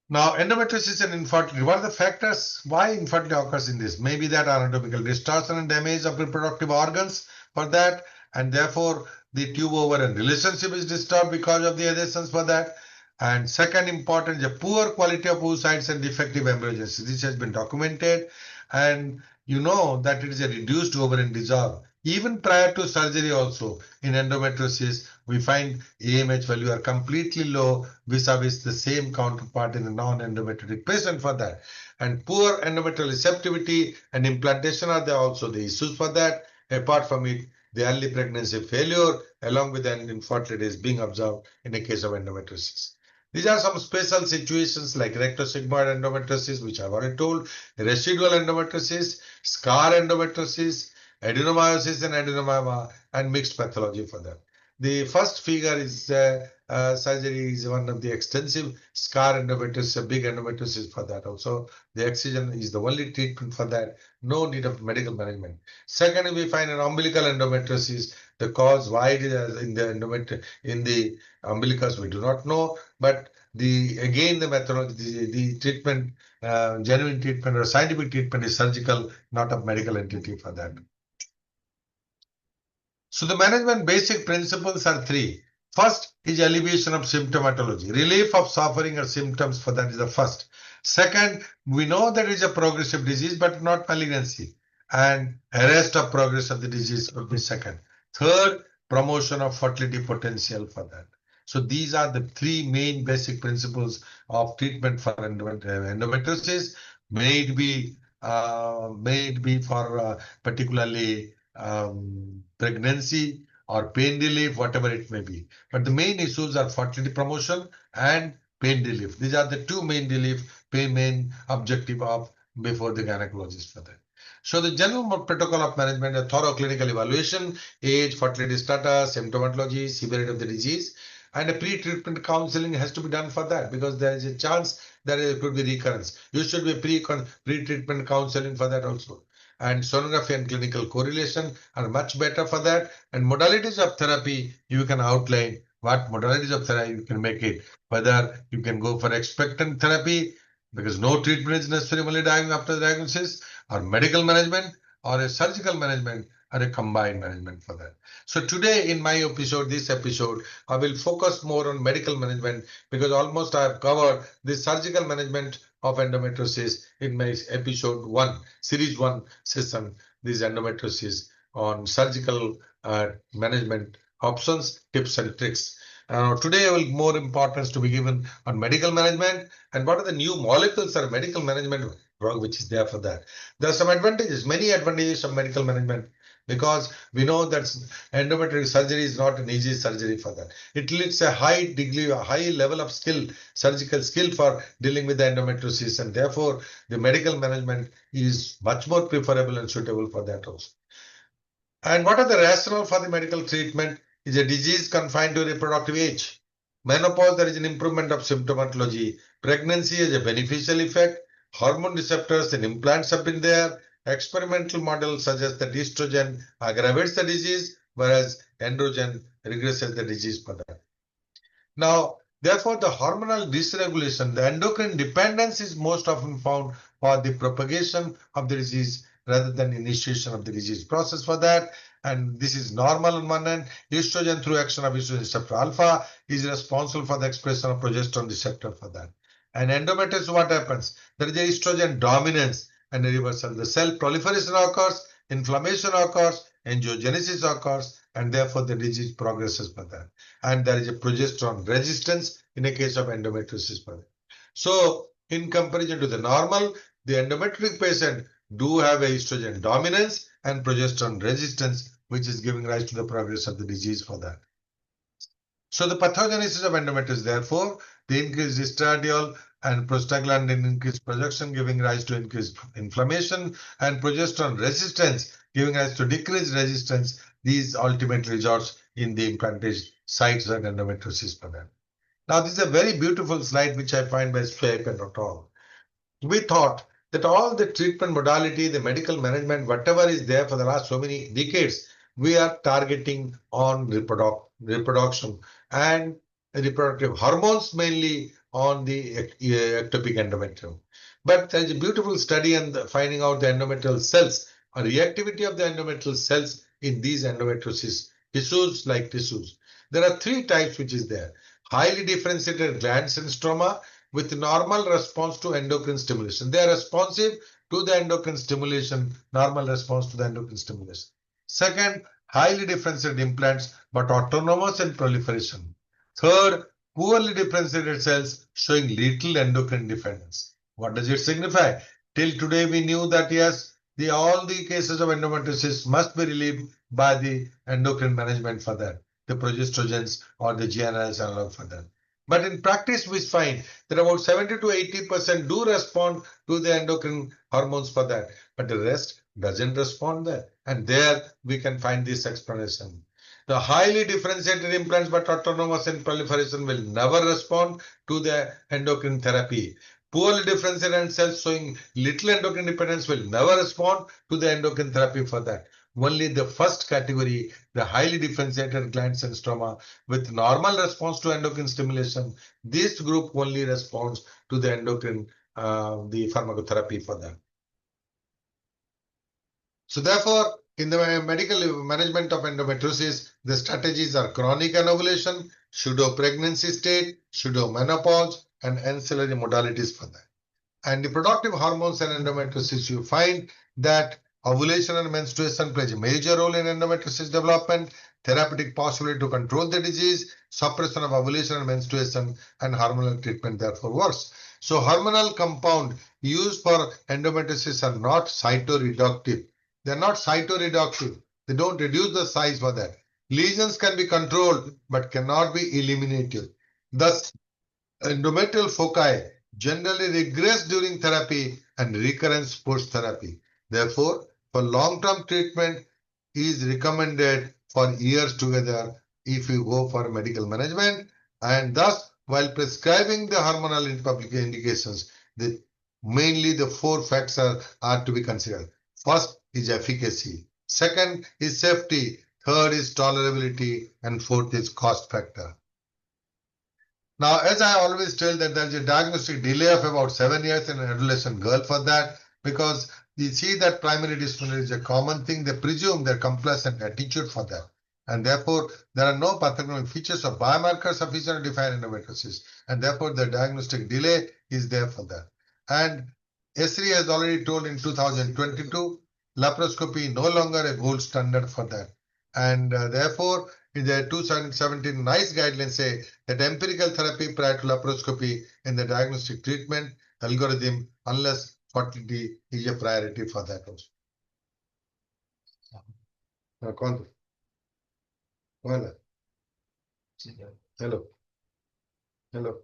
Now, endometriosis and infertility, what are the factors why infertility occurs in this? Maybe that anatomical distortion and damage of reproductive organs for that, and therefore the tube-ovarian relationship is disturbed because of the adhesions for that. And second important is a poor quality of oocytes and defective embryogenesis. This has been documented, and you know that it is a reduced ovarian dissolve. Even prior to surgery also, in endometriosis, we find AMH value are completely low vis-a-vis the same counterpart in the non-endometriotic patient for that. And poor endometrial receptivity and implantation are there also the issues for that. Apart from it, the early pregnancy failure along with the infertility is being observed in the case of endometriosis. These are some special situations like rectosigmoid endometriosis, which I've already told, residual endometriosis, scar endometriosis, adenomyosis and adenomyoma, and mixed pathology for them. The first figure is surgery is one of the extensive scar endometriosis, a big endometriosis for that also. The excision is the only treatment for that, no need of medical management. Second, we find an umbilical endometriosis. The cause why it is in the umbilicus we do not know, but the methodology, the treatment, genuine treatment or scientific treatment is surgical, not a medical entity for that. So the management basic principles are three. First is alleviation of symptomatology. Relief of suffering or symptoms for that is the first. Second, we know that it is a progressive disease but not malignancy. And arrest of progress of the disease would be second. Third, promotion of fertility potential for that. So these are the three main basic principles of treatment for endometriosis. May it be for particularly pregnancy or pain relief, whatever it may be. But the main issues are fertility promotion and pain relief. These are the two main main objective of before the gynecologist for that. So the general protocol of management, a thorough clinical evaluation, age, fertility status, symptomatology, severity of the disease, and a pre-treatment counseling has to be done for that because there is a chance that there could be recurrence. You should be pre-treatment counseling for that also. And sonography and clinical correlation are much better for that. And modalities of therapy, you can outline what modalities of therapy you can make it. Whether you can go for expectant therapy because no treatment is necessary only after the diagnosis, or medical management, or a surgical management, or a combined management for that. So today in my this episode, I will focus more on medical management because almost I have covered the surgical management of endometriosis in my episode 1, series 1 session, this endometriosis on surgical management options, tips and tricks. Today, I will more importance to be given on medical management and what are the new molecules or medical management drug which is there for that. There are some advantages, many advantages of medical management because we know that endometrial surgery is not an easy surgery for that. It needs a high degree, a high level of skill, surgical skill for dealing with the endometriosis, and therefore the medical management is much more preferable and suitable for that also. And what are the rationale for the medical treatment? Is a disease confined to reproductive age. Menopause, there is an improvement of symptomatology. Pregnancy is a beneficial effect. Hormone receptors and implants have been there. Experimental models suggest that estrogen aggravates the disease, whereas androgen regresses the disease for that. Now, therefore, the hormonal dysregulation, the endocrine dependence is most often found for the propagation of the disease rather than initiation of the disease process for that. And this is normal on one end. Estrogen, through action of estrogen receptor alpha, is responsible for the expression of progesterone receptor for that. And endometriosis, what happens? There is a estrogen dominance and a reversal. The cell proliferation occurs, inflammation occurs, angiogenesis occurs, and therefore the disease progresses for that. And there is a progesterone resistance in a case of endometriosis for that. So, in comparison to the normal, the endometric patient do have a estrogen dominance and progesterone resistance, which is giving rise to the progress of the disease for that. So the pathogenesis of endometriosis, therefore, the increased estradiol and prostaglandin increased production, giving rise to increased inflammation, and progesterone resistance, giving rise to decreased resistance. These ultimately results in the implantation sites of endometriosis for them. Now, this is a very beautiful slide which I find by Swaip and al. We thought that all the treatment modality, the medical management, whatever is there for the last so many decades, we are targeting on reproduction and reproductive hormones, mainly on the ectopic endometrium. But there is a beautiful study on finding out the endometrial cells, or reactivity of the endometrial cells in these endometriosis tissues like tissues. There are three types which is there. Highly differentiated glands and stroma with normal response to endocrine stimulation. They are responsive to the endocrine stimulation, normal response to the endocrine stimulation. Second, highly differentiated implants but autonomous in proliferation. Third, poorly differentiated cells showing little endocrine dependence. What does it signify? Till today we knew that yes, all the cases of endometriosis must be relieved by the endocrine management for that, the progestrogens or the GnRH analog for that. But in practice, we find that about 70 to 80% do respond to the endocrine hormones for that, but the rest doesn't respond there. And there we can find this explanation. The highly differentiated implants but autonomous in proliferation will never respond to the endocrine therapy. Poorly differentiated cells showing little endocrine dependence will never respond to the endocrine therapy for that. Only the first category, the highly differentiated glands and stroma with normal response to endocrine stimulation, this group only responds to the endocrine, the pharmacotherapy for them. So therefore, in the medical management of endometriosis, the strategies are chronic anovulation, pseudo-pregnancy state, pseudo-menopause, and ancillary modalities for that. And the reproductive hormones and endometriosis, you find that ovulation and menstruation plays a major role in endometriosis development, therapeutic possibility to control the disease, suppression of ovulation and menstruation, and hormonal treatment therefore works. So hormonal compound used for endometriosis are not cytoreductive. They are not cytoreductive. They don't reduce the size for that. Lesions can be controlled but cannot be eliminated. Thus, endometrial foci generally regress during therapy and recurrence post-therapy. Therefore, for long-term treatment is recommended for years together if you go for medical management. And thus, while prescribing the hormonal indications, mainly the four factors are to be considered. First is efficacy. Second is safety. Third is tolerability. And fourth is cost factor. Now, as I always tell that there is a diagnostic delay of about 7 years in an adolescent girl for that, because you see that primary dysmenorrhea is a common thing. They presume their complacent attitude for that. And therefore, there are no pathognomonic features or biomarkers sufficient to define endometriosis. And therefore, the diagnostic delay is there for that. And ESRI has already told in 2022, laparoscopy no longer a gold standard for that. And therefore, in the 2017 NICE guidelines say that empirical therapy prior to laparoscopy in the diagnostic treatment algorithm, unless fertility is a priority for that also. Hello. Hello.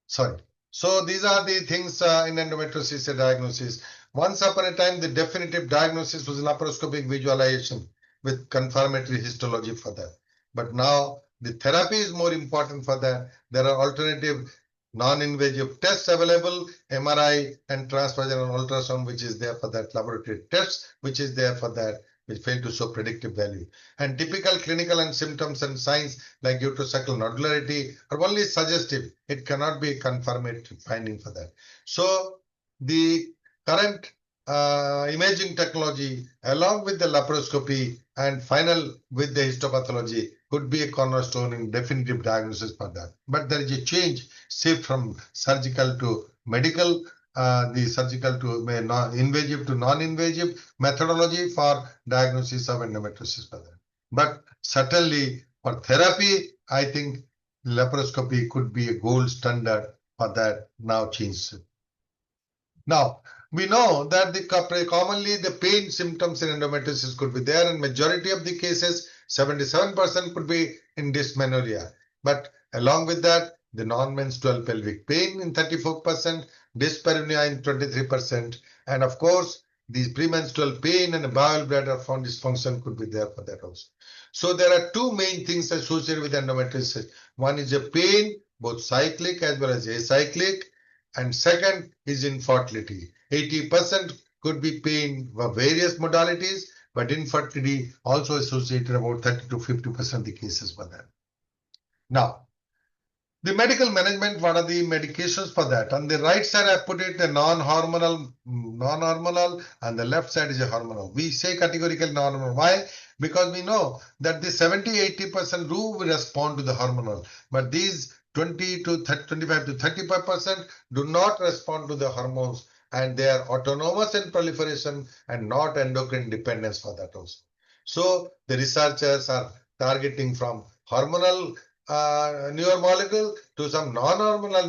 Sorry. So these are the things in endometriosis diagnosis. Once upon a time, the definitive diagnosis was laparoscopic visualization with confirmatory histology for that. But now the therapy is more important for that. There are alternative non-invasive tests available, MRI and transvaginal ultrasound, which is there for that, laboratory tests, which is there for that. which fail to show predictive value. And typical clinical and symptoms and signs like uterosacral nodularity are only suggestive. It cannot be a confirmatory finding for that. So the current imaging technology, along with the laparoscopy and final with the histopathology, could be a cornerstone in definitive diagnosis for that. But there is a shift from surgical to medical, the surgical to invasive to non-invasive methodology for diagnosis of endometriosis for that. But certainly for therapy, I think laparoscopy could be a gold standard for that now changed. Now, we know that commonly the pain symptoms in endometriosis could be there, and majority of the cases, 77% could be in dysmenorrhea. But along with that, the non-menstrual pelvic pain in 34%, dyspareunia in 23%, and of course, the premenstrual pain and bowel bladder dysfunction could be there for that also. So there are two main things associated with endometriosis. One is a pain, both cyclic as well as acyclic, and second is infertility. 80% could be pain of various modalities, but infertility also associated about 30 to 50% of the cases for that. Now, the medical management, what are the medications for that? On the right side, I put it the non-hormonal, and the left side is a hormonal. We say categorical non-hormonal. Why? Because we know that the 70-80% do respond to the hormonal, but these 25 to 35% do not respond to the hormones, and they are autonomous in proliferation and not endocrine dependence for that also. So the researchers are targeting from hormonal newer molecule to some non-hormonal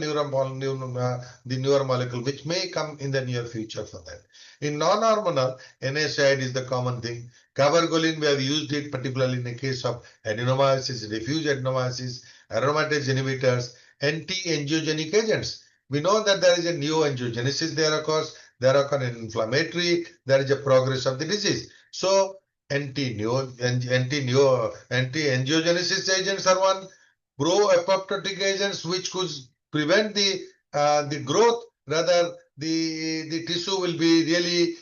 newer molecule, which may come in the near future for that. In non-hormonal, NSAID is the common thing. Cabergoline, we have used it particularly in the case of adenomyosis, diffuse adenomyosis, aromatase inhibitors, anti-angiogenic agents. We know that there is a neoangiogenesis there occurs, there occurs an inflammatory, there is a progress of the disease. So anti-angiogenesis agents are one, pro-apoptotic agents which could prevent the growth, rather the tissue will be really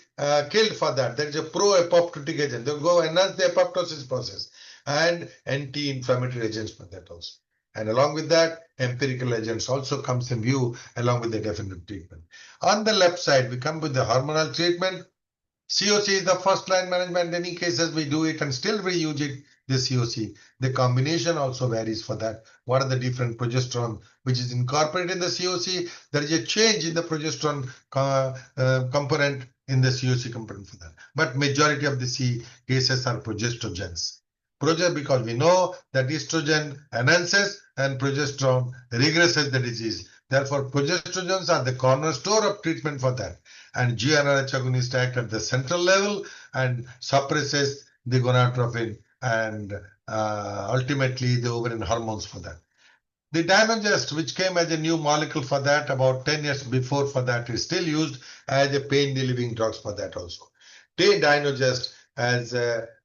killed for that. There is a pro-apoptotic agent. They will go enhance the apoptosis process, and anti-inflammatory agents for that also. And along with that, empirical agents also comes in view along with the definitive treatment. On the left side, we come with the hormonal treatment. COC is the first line management. In many cases, we do it and still reuse it, the COC. The combination also varies for that. What are the different progesterone which is incorporated in the COC? There is a change in the progesterone component in the COC component for that. But majority of the cases are progestrogens. Because we know that estrogen enhances and progesterone regresses the disease. Therefore, progestrogens are the cornerstone of treatment for that. And GnRH agonist act at the central level and suppresses the gonadotropin and ultimately the ovarian hormones for that. The Dynogest, which came as a new molecule for that about 10 years before for that, is still used as a pain-relieving drugs for that also. Take Dynogest as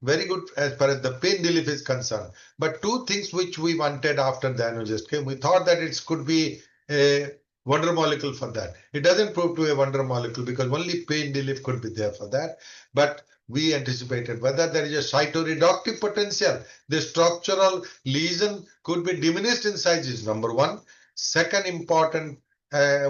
very good as far as the pain relief is concerned. But two things which we wanted after Dynogest came, we thought that it could be a wonder molecule for that. It doesn't prove to be a wonder molecule because only pain relief could be there for that. But we anticipated whether there is a cytoreductive potential. The structural lesion could be diminished in size is number one. Second important,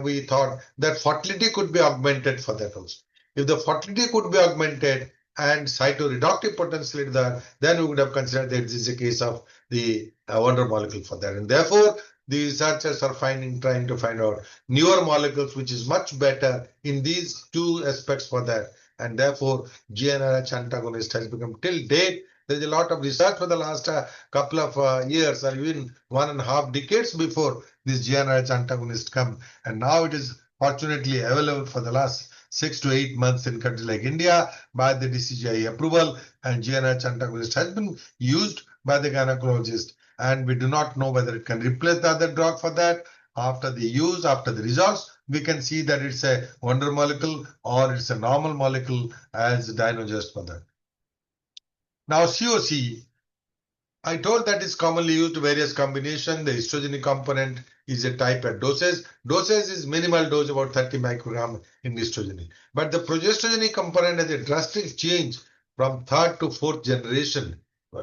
we thought that fertility could be augmented for that also. If the fertility could be augmented and cytoreductive potential is there, then we would have considered that this is a case of the wonder molecule for that. And therefore, the researchers are trying to find out newer molecules which is much better in these two aspects for that. And therefore, GnRH antagonist has become till date. There is a lot of research for the last couple of years or even 1.5 decades before this GnRH antagonist come. And now it is fortunately available for the last 6 to 8 months in countries like India by the DCGI approval, and GnRH antagonist has been used by the gynecologist. And we do not know whether it can replace the other drug for that. After the use, after the results, we can see that it's a wonder molecule or it's a normal molecule as Dynogest for that. Now COC, I told that is commonly used various combination. The estrogenic component is a type at doses. Doses is minimal dose about 30 microgram in estrogenic. But the progesterogenic component has a drastic change from third to fourth generation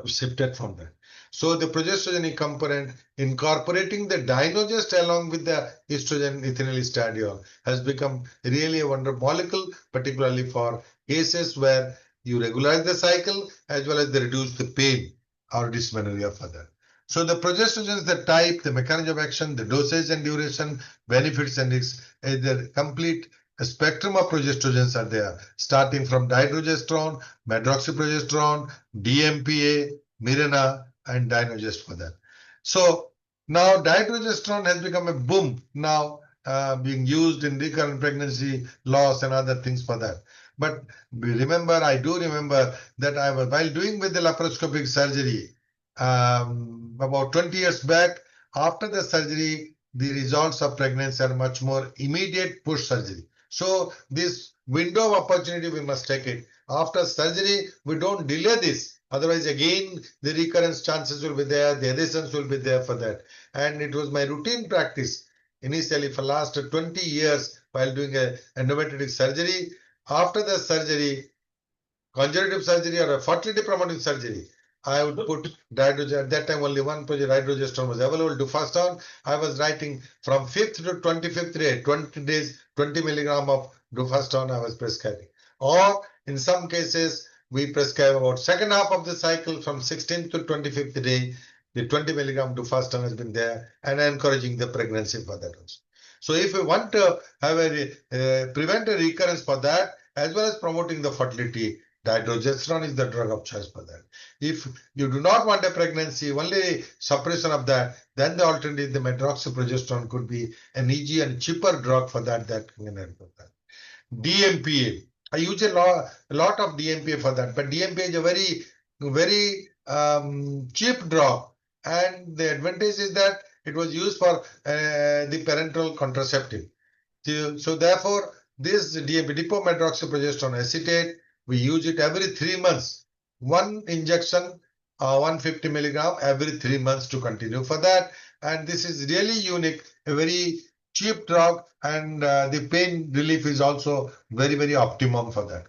shifted from that. So the progesterogenic component incorporating the dinogest along with the estrogen ethinyl estradiol has become really a wonder molecule, particularly for cases where you regularize the cycle as well as they reduce the pain or dysmenorrhea for that. So the progestogens, the type, the mechanism of action, the dosage and duration, benefits and risks, the complete spectrum of progestrogens are there, starting from dihydrogesterone, medroxyprogesterone, DMPA, Mirena, and Dynogest for that. So now dihydrogesterone has become a boom now, being used in recurrent pregnancy loss and other things for that. But remember, I do remember that I was, while doing with the laparoscopic surgery about 20 years back, after the surgery, the results of pregnancy are much more immediate post surgery. So this window of opportunity, we must take it. After surgery, we don't delay this. Otherwise, again, the recurrence chances will be there, the adhesions will be there for that. And it was my routine practice initially for last 20 years while doing a endometriotic surgery. After the surgery, conservative surgery or a fertility promoting surgery, I would put dihydrogesterone. At that time, only one project dihydrogesterone was available. Dufaston, I was writing from 5th to 25th day, 20 days, 20 milligram of Dufaston I was prescribing. Or in some cases, we prescribe about second half of the cycle from 16th to 25th day. The 20 milligram Dufaston has been there and encouraging the pregnancy for that also. So if we want to have prevent a recurrence for that, as well as promoting the fertility, dihydrogesterone is the drug of choice for that. If you do not want a pregnancy, only suppression of that, then the alternative, the medroxyprogesterone, could be an easy and cheaper drug for that. That can help with that. DMPA. I use a lot of DMPA for that, but DMPA is a very cheap drug, and the advantage is that it was used for the parental contraceptive. So therefore, this DMPA, dipomedroxyprogesterone acetate, we use it every 3 months. One injection, 150 milligram every 3 months to continue for that. And this is really unique, a very cheap drug, and the pain relief is also very optimum for that.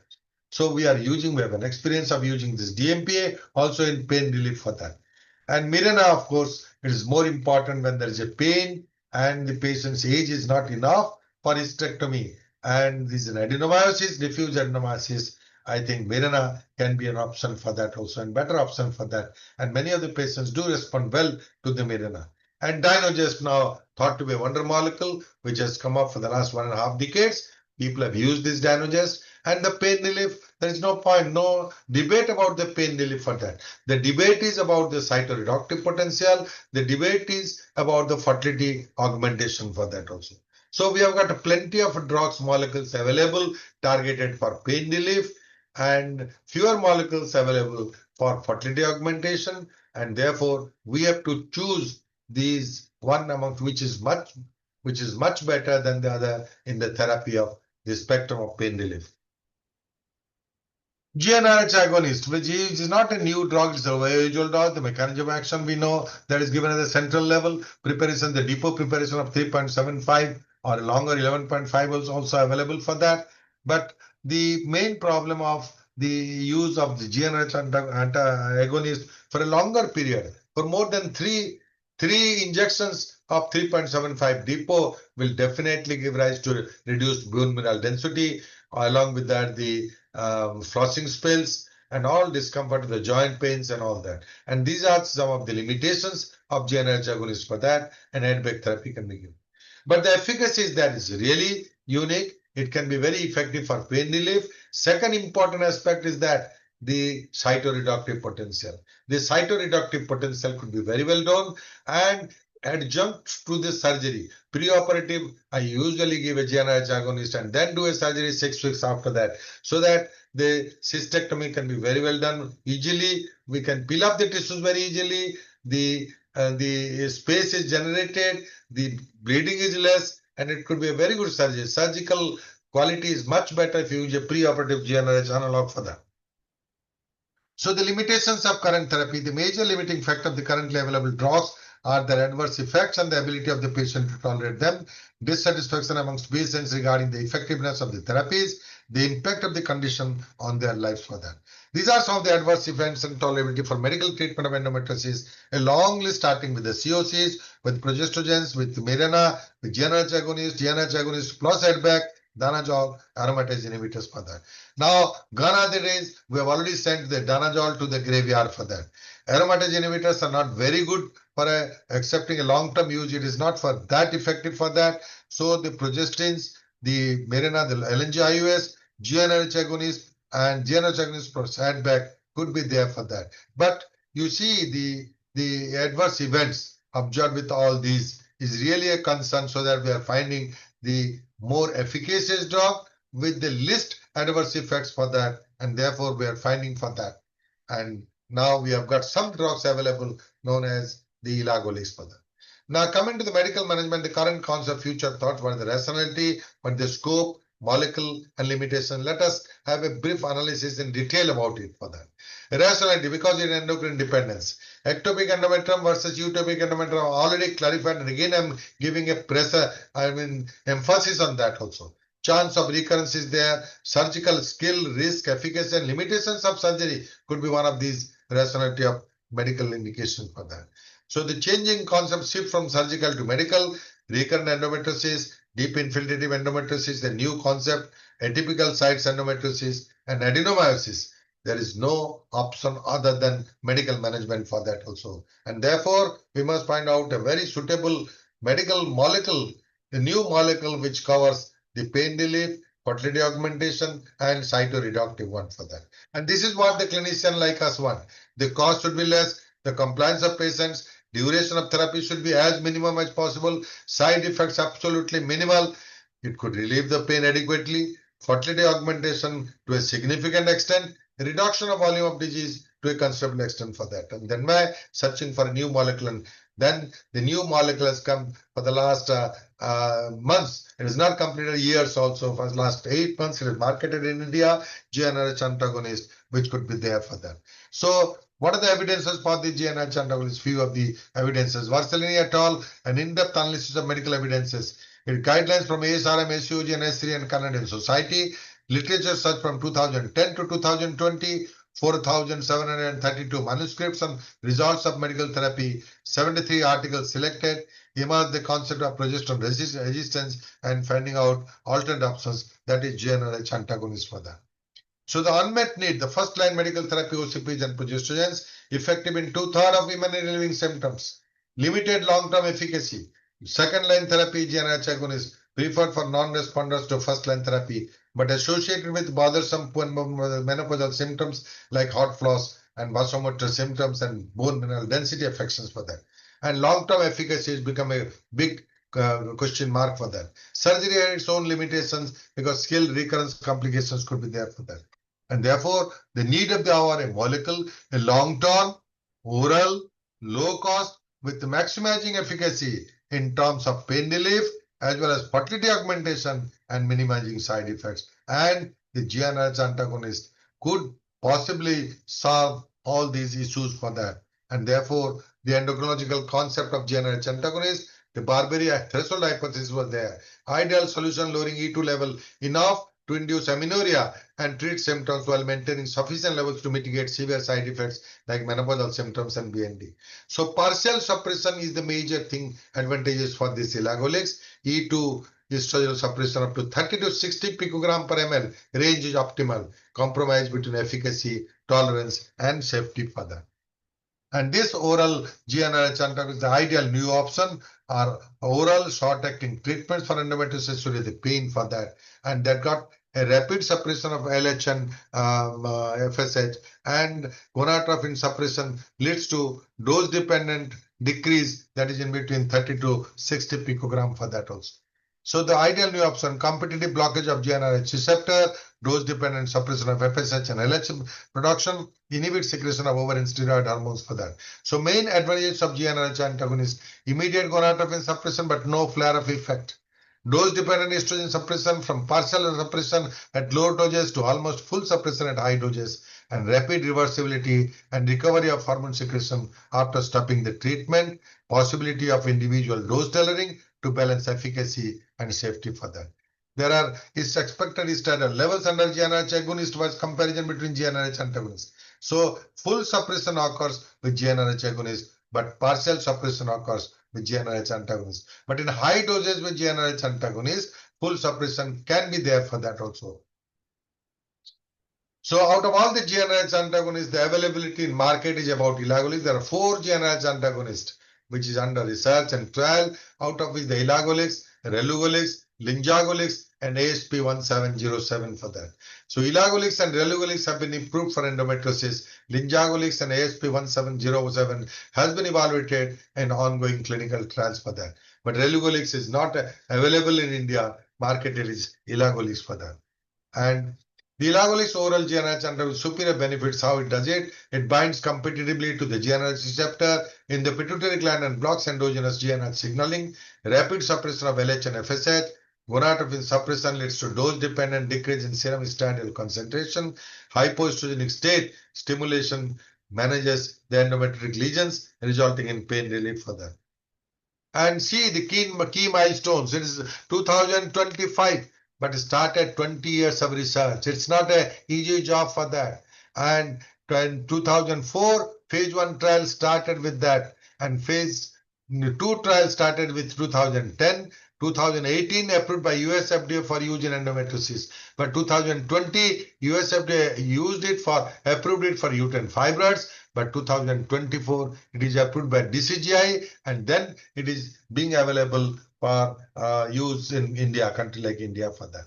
So we have an experience of using this DMPA also in pain relief for that. And Mirena, of course, it is more important when there is a pain and the patient's age is not enough for hysterectomy. And this is an adenomyosis, diffuse adenomyosis. I think Mirena can be an option for that also, and better option for that. And many of the patients do respond well to the Mirena. And Dynogest, now thought to be a wonder molecule, which has come up for the last 1.5 decades. People have used this Dynogest. And the pain relief, there is no point, no debate about the pain relief for that. The debate is about the cytoreductive potential. The debate is about the fertility augmentation for that also. So we have got plenty of drugs, molecules available targeted for pain relief, and fewer molecules available for fertility augmentation. And therefore, we have to choose these one among which is much better than the other in the therapy of the spectrum of pain relief. GnRH agonist, which is not a new drug, it's a very usual drug. The mechanism of action we know that is given at the central level. Preparation, the depot preparation of 3.75 or longer 11.5 is also available for that. But the main problem of the use of the GnRH agonist for a longer period, for more than three injections of 3.75 depot, will definitely give rise to reduced bone mineral density. Along with that, the flossing spells and all discomfort, the joint pains and all that. And these are some of the limitations of GnRH agonists for that, and head-back therapy can be given. But the efficacy is that is really unique. It can be very effective for pain relief. Second important aspect is that the cytoreductive potential. The cytoreductive potential could be very well done, and adjunct to the surgery. Preoperative, I usually give a GnRH agonist and then do a surgery 6 weeks after that, so that the cystectomy can be very well done easily. We can peel up the tissues very easily. The space is generated, the bleeding is less, and it could be a very good surgery. Surgical quality is much better if you use a preoperative GnRH analog for that. So the limitations of current therapy, the major limiting factor of the currently available drugs are their adverse effects and the ability of the patient to tolerate them, dissatisfaction amongst patients regarding the effectiveness of the therapies, the impact of the condition on their lives for that. These are some of the adverse events and tolerability for medical treatment of endometriosis. A long list starting with the COCs, with progestrogens, with Mirena, with GnRH agonist plus Adbac, Danazol, aromatase inhibitors for that. Now, gone are the days, we have already sent the Danazol to the graveyard for that. Aromatase inhibitors are not very good for accepting a long-term use. It is not for that effective for that. So the progestins, the Mirena, the LNG-IUS, GnRH agonist, and GnRH agonist plus Adbac could be there for that. But you see the adverse events observed with all these is really a concern, so that we are finding the more efficacious drug with the least adverse effects for that, and therefore we are finding for that. And now we have got some drugs available known as the elagolix for that. Now coming to the medical management, the current concept, future thought, what the rationality, what the scope, molecule and limitation. Let us have a brief analysis in detail about it for that. Rationality, because it is endocrine dependence. Ectopic endometrium versus eutopic endometrium already clarified, and again I'm giving a emphasis on that also. Chance of recurrence is there, surgical skill, risk, efficacy and limitations of surgery could be one of these rationality of medical indication for that. So the changing concept shift from surgical to medical, recurrent endometriosis, deep infiltrative endometriosis, the new concept, atypical sites endometriosis and adenomyosis. There is no option other than medical management for that also. And therefore, we must find out a very suitable medical molecule, the new molecule which covers the pain relief, fertility augmentation and cytoreductive one for that. And this is what the clinician like us want. The cost should be less, the compliance of patients, duration of therapy should be as minimum as possible, side effects absolutely minimal. It could relieve the pain adequately, fertility augmentation to a significant extent, reduction of volume of disease to a considerable extent for that. And then by searching for a new molecule, and then the new molecule has come for the last months. It is not completed years also. For the last 8 months, it is marketed in India, GnRH antagonist, which could be there for that. So what are the evidences for the GnRH antagonist? Few of the evidences. Varsellini et al. An in-depth analysis of medical evidences. It guidelines from ASRM, SUG, and S3 and Canadian Society. Literature search from 2010 to 2020. 4,732 manuscripts on results of medical therapy. 73 articles selected. Emerged the concept of progesterone resistance and finding out alternate options, that is GnRH antagonist for that. So the unmet need, the first line medical therapy, OCPs and progestrogens, effective in 2/3 of women in relieving symptoms. Limited long-term efficacy. Second line therapy, GnRH agonist, preferred for non-responders to first line therapy, but associated with bothersome menopausal symptoms like hot flash and vasomotor symptoms and bone mineral density affections for that. And long-term efficacy has become a big question mark for that. Surgery has its own limitations because skill recurrence complications could be there for that. And therefore, the need of the hour, a molecule, a long-term, oral, low cost, with maximizing efficacy in terms of pain relief, as well as fertility augmentation and minimizing side effects. And the GnRH antagonist could possibly solve all these issues for that. And therefore, the endocrinological concept of GnRH antagonist, the Barberry threshold hypothesis was there. Ideal solution lowering E2 level enough to induce amenorrhea and treat symptoms while maintaining sufficient levels to mitigate severe side effects like menopausal symptoms and BND. So partial suppression is the major thing, advantages for this elagolix. E2 estrogen suppression up to 30 to 60 picogram per ml range is optimal. Compromise between efficacy, tolerance and safety for that. And this oral GnRH antagonist is the ideal new option, are oral short-acting treatments for endometriosis to the pain for that. And that got a rapid suppression of LH and FSH, and gonadotropin suppression leads to dose-dependent decrease, that is in between 30 to 60 picogram for that also. So the ideal new option, competitive blockage of GnRH receptor, dose-dependent suppression of FSH and LH production, inhibit secretion of ovarian steroid hormones for that. So main advantages of GnRH antagonist, immediate gonadotropin suppression but no flare of effect. Dose-dependent estrogen suppression from partial suppression at low doses to almost full suppression at high doses, and rapid reversibility and recovery of hormone secretion after stopping the treatment, possibility of individual dose tailoring to balance efficacy and safety for that. It's expected steroid levels under GnRH agonist was comparison between GnRH antagonist. So full suppression occurs with GnRH agonist, but partial suppression occurs with GnRH antagonist. But in high doses with GnRH antagonist, full suppression can be there for that also. So out of all the GnRH antagonists, the availability in market is about elagolix. There are 4 GnRH antagonists which is under research and trial, out of which the elagolix, relugolix, linjagolix, and ASP1707 for that. So elagolix and relugolix have been improved for endometriosis. Linjagolix and ASP1707 has been evaluated in ongoing clinical trials for that. But relugolix is not available in India. Marketed is elagolix for that. And the elagolix oral GnRH antagonist superior benefits. How it does it? It binds competitively to the GnRH receptor in the pituitary gland and blocks endogenous GnRH signaling. Rapid suppression of LH and FSH. Gonadotropin suppression leads to dose-dependent decrease in serum estradiol concentration. Hypoestrogenic state stimulation manages the endometric lesions, resulting in pain relief for them. And see the key milestones. It is 2025, but it started 20 years of research. It's not an easy job for that. And in 2004, phase 1 trial started with that, and phase 2 trial started with 2010. 2018 approved by US FDA for use in endometriosis. But 2020 US FDA approved it for uterine fibroids. But 2024 it is approved by DCGI, and then it is being available for use in India, country like India for that.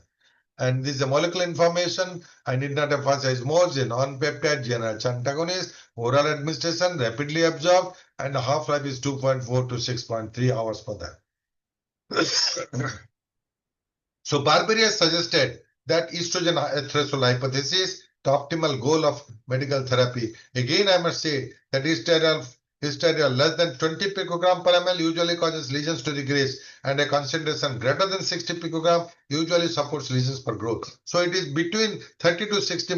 And this is a molecular information. I need not emphasize more. It's a non-peptide GnRH antagonist, oral administration, rapidly absorbed, and the half-life is 2.4 to 6.3 hours for that. So Barbieri suggested that estrogen threshold hypothesis, the optimal goal of medical therapy. Again, I must say that estradiol less than 20 picogram per ml usually causes lesions to regress, and a concentration greater than 60 picogram usually supports lesions for growth. So it is between 30 to 60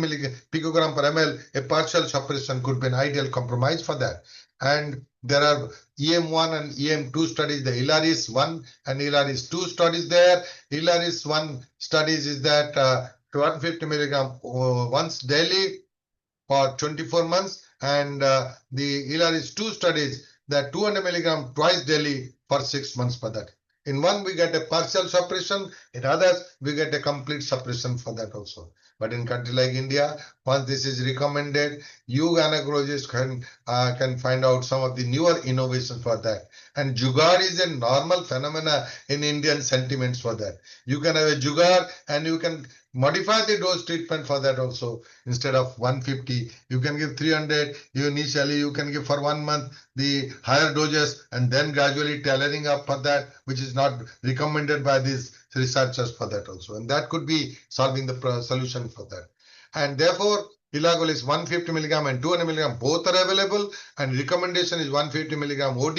picogram per ml. A partial suppression could be an ideal compromise for that. And there are EM1 and EM2 studies, the ILARIS 1 and ILARIS 2 studies there. ILARIS 1 studies is that 150 milligram once daily for 24 months, and the ILARIS 2 studies that 200 milligram twice daily for 6 months for that. In one, we get a partial suppression. In others, we get a complete suppression for that also. But in country like India, once this is recommended, you gynecologists can find out some of the newer innovations for that. And jugaad is a normal phenomena in Indian sentiments for that. You can have a jugaad and you can modify the dose treatment for that also. Instead of 150, you can give 300. Initially, you can give for 1 month the higher doses, and then gradually tailoring up for that, which is not recommended by these researchers for that also. And that could be solving the solution for that. And therefore, elagolix 150 milligram and 200 milligram both are available, and recommendation is 150 milligram OD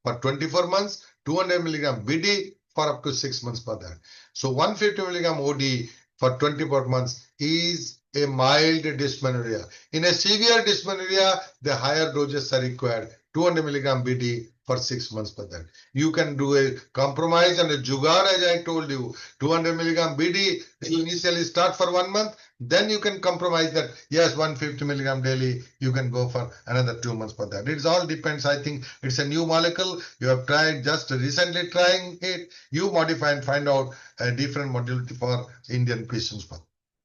for 24 months, 200 milligram BD for up to 6 months for that. So 150 milligram OD for 24 months is a mild dysmenorrhea. In a severe dysmenorrhea, the higher doses are required. 200 milligram BD for 6 months for that. You can do a compromise and a jugaad, as I told you. 200 milligram BD, you initially start for 1 month. Then you can compromise that, yes, 150 milligram daily, you can go for another 2 months for that. It all depends. I think it's a new molecule. You have tried, just recently trying it. You modify and find out a different modality for Indian patients for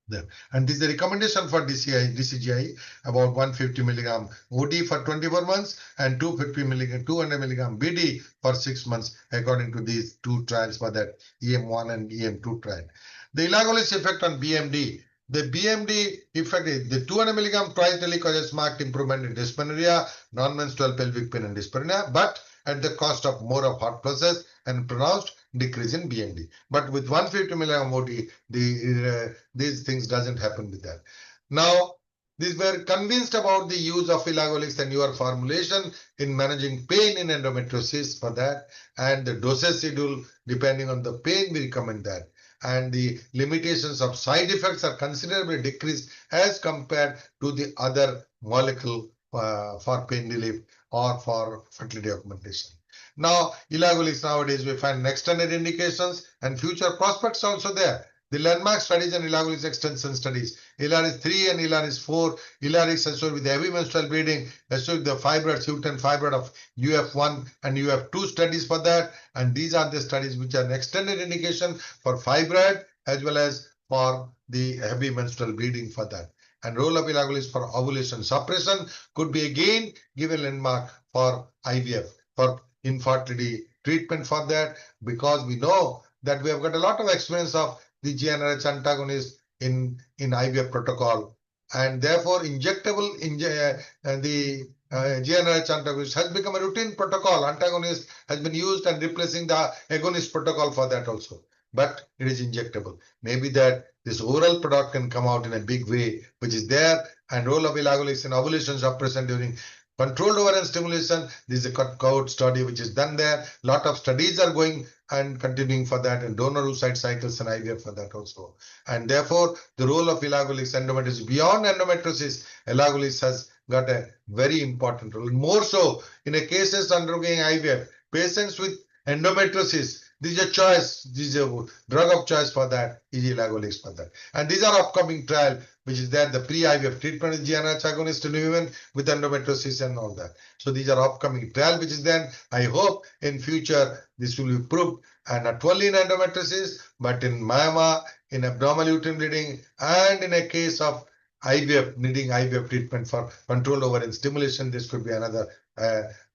them. And this is the recommendation for DCGI about 150 milligram OD for 24 months and 200 milligram BD for 6 months, according to these 2 trials for that EM1 and EM2 trial. The elagolix effect on BMD. The BMD effect is the 200 milligram twice daily causes marked improvement in dysmenorrhea, non-menstrual pelvic pain and dyspareunia, but at the cost of more of hot flushes and pronounced decrease in BMD. But with 150 milligram OD, these things doesn't happen with that. Now, these were convinced about the use of elagolix and newer formulation in managing pain in endometriosis for that, and the dosage schedule depending on the pain, we recommend that. And the limitations of side effects are considerably decreased as compared to the other molecule for pain relief or for fertility augmentation. Now, elagolix nowadays we find extended indications and future prospects also there. The landmark studies and elagolix extension studies, ELARIS 3 and ELARIS 4, ELARIS associated with heavy menstrual bleeding, associated with the fibroid, Sutan fibroid of UF1 and UF2 studies for that. And these are the studies which are an extended indication for fibroid as well as for the heavy menstrual bleeding for that. And role of elagolix for ovulation suppression could be again given landmark for IVF, for infertility treatment for that, because we know that we have got a lot of experience of the GnRH antagonist in IVF protocol, and therefore injectable the GnRH antagonist has become a routine protocol. Antagonist has been used and replacing the agonist protocol for that also, but it is injectable. Maybe that this oral product can come out in a big way, which is there, and role of elagolix in ovulation suppression during controlled ovarian stimulation. This is a cohort study which is done there. Lot of studies are going and continuing for that, and donor oocyte cycles and IVF for that also. And therefore, the role of elagolix endometriosis, beyond endometriosis, elagolix has got a very important role. More so in a cases undergoing IVF, patients with endometriosis, this is a choice, this is a drug of choice for that, is elagolix for that. And these are upcoming trial, which is there, the pre-IVF treatment is GnRH agonist in women with endometriosis and all that. So these are upcoming trial, which is then, I hope in future, this will be proved, and not only in endometriosis, but in myoma, in abnormal uterine bleeding, and in a case of IVF, needing IVF treatment for controlled ovarian stimulation. This could be another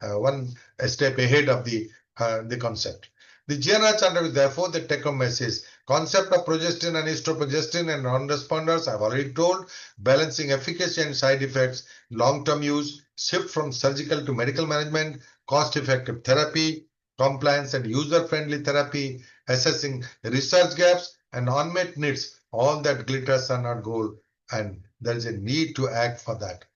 one step ahead of the concept. The GnRH antagonist, therefore, the take-home message, concept of progestin and estroprogestin and non-responders, I've already told, balancing efficacy and side effects, long-term use, shift from surgical to medical management, cost-effective therapy, compliance and user-friendly therapy, assessing research gaps and unmet needs. All that glitters are not gold, and there is a need to act for that.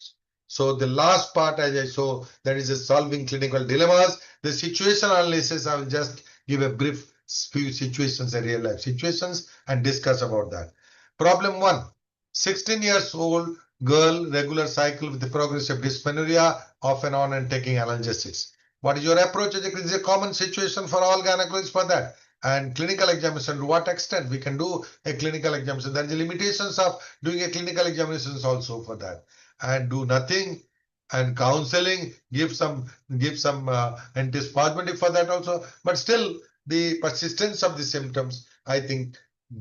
So the last part, as I saw, that is a solving clinical dilemmas. The situation analysis, I will just give a brief few situations, real life situations, and discuss about that. Problem 1, 16 years old girl, regular cycle with the progressive dysmenorrhea, off and on, and taking analgesics. What is your approach? It is a common situation for all gynecologists for that. And clinical examination, to what extent we can do a clinical examination. There are limitations of doing a clinical examinations also for that. And do nothing, and counseling, give some antispasmodic for that also. But still, the persistence of the symptoms, I think,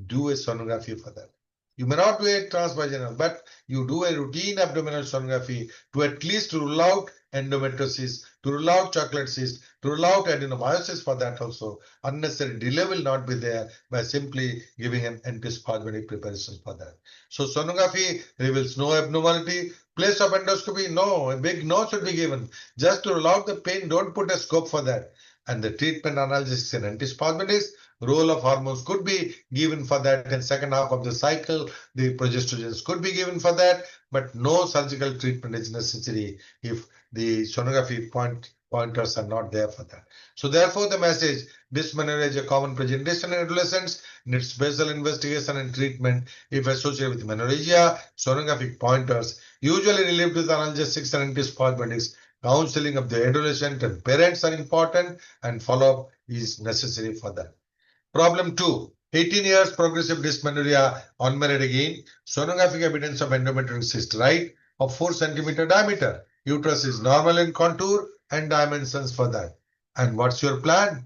do a sonography for that. You may not do a transvaginal, but you do a routine abdominal sonography to at least rule out endometriosis, to rule out chocolate cyst, to rule out adenomyosis for that also. Unnecessary delay will not be there by simply giving an antispasmodic preparations for that. So sonography reveals no abnormality. Place of endoscopy, no, a big no should be given. Just to rule out the pain, don't put a scope for that. And the treatment analgesics and antispasmodics, role of hormones could be given for that. In second half of the cycle, the progestrogens could be given for that, but no surgical treatment is necessary if the sonography pointers are not there for that. So therefore, the message, dysmenorrhea is a common presentation in adolescents, needs special investigation and treatment if associated with menorrhagia. Sonographic pointers usually relieved with analgesics and antispasmodics. Counseling of the adolescent and parents are important, and follow-up is necessary for that. Problem 2, 18 years progressive dysmenorrhea, unmarried again, sonographic evidence of endometrial cyst, right, of 4 centimeter diameter. Uterus is normal in contour and dimensions for that. And what's your plan?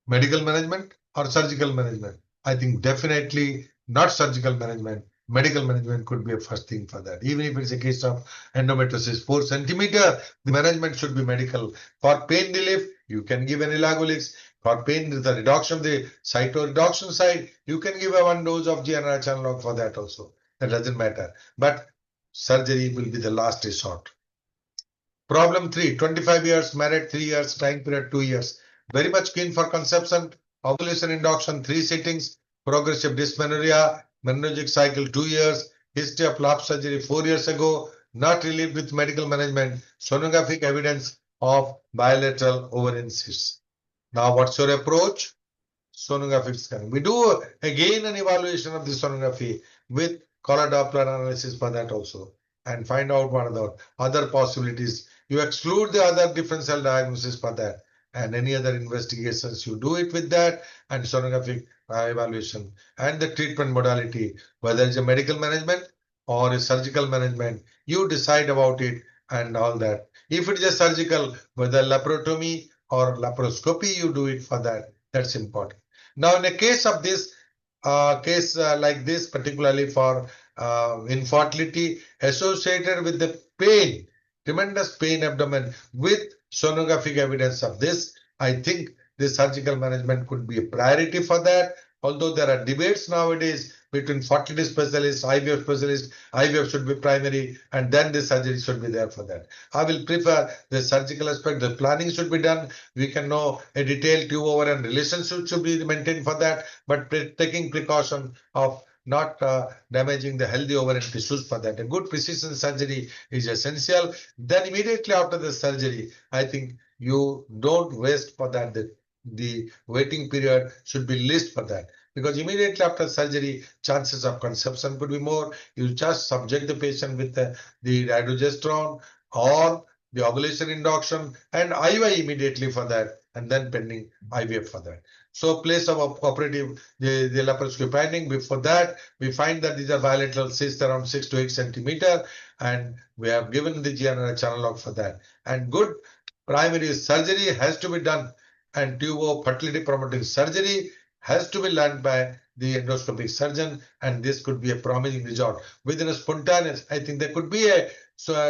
Medical management or surgical management? I think definitely not surgical management. Medical management could be a first thing for that. Even if it's a case of endometriosis 4 centimeter, the management should be medical. For pain relief, you can give an elagolix. For pain, the reduction, the cytoreduction side, you can give a 1 dose of GnRH analog for that also. That doesn't matter. But surgery will be the last resort. Problem 3, 25 years, married 3 years, time period 2 years. Very much keen for conception, ovulation induction 3 sittings, progressive dysmenorrhea, menopause cycle 2 years, history of lap surgery 4 years ago, not relieved with medical management, sonographic evidence of bilateral ovarian cysts. Now, what's your approach? Sonographic scanning. We do again an evaluation of the sonography with color Doppler analysis for that also, and find out what are the other possibilities. You exclude the other differential diagnosis for that, and any other investigations, you do it with that, and sonographic evaluation and the treatment modality, whether it's a medical management or a surgical management, you decide about it and all that. If it is a surgical, whether laparotomy or laparoscopy, you do it for that. That's important. Now, in a case of this, like this, particularly for infertility associated with the pain, tremendous pain abdomen with sonographic evidence of this, I think the surgical management could be a priority for that. Although there are debates nowadays between fertility specialists, IVF specialists, IVF should be primary, and then the surgery should be there for that. I will prefer the surgical aspect. The planning should be done. We can know a detailed tube over and relationship should be maintained for that, but taking precaution of not damaging the healthy ovarian tissues for that. A good precision surgery is essential. Then immediately after the surgery, I think you don't waste for that. The waiting period should be least for that, because immediately after surgery, chances of conception could be more. You just subject the patient with the dydrogesterone or the ovulation induction and IUI immediately for that, and then pending IVF for that. So place of operative, the laparoscopy finding, before that, we find that these are bilateral cysts around 6 to 8 centimeter, and we have given the GNRH analog for that. And good primary surgery has to be done, and tubo fertility promoting surgery has to be learned by the endoscopic surgeon, and this could be a promising result. Within a spontaneous, I think there could be a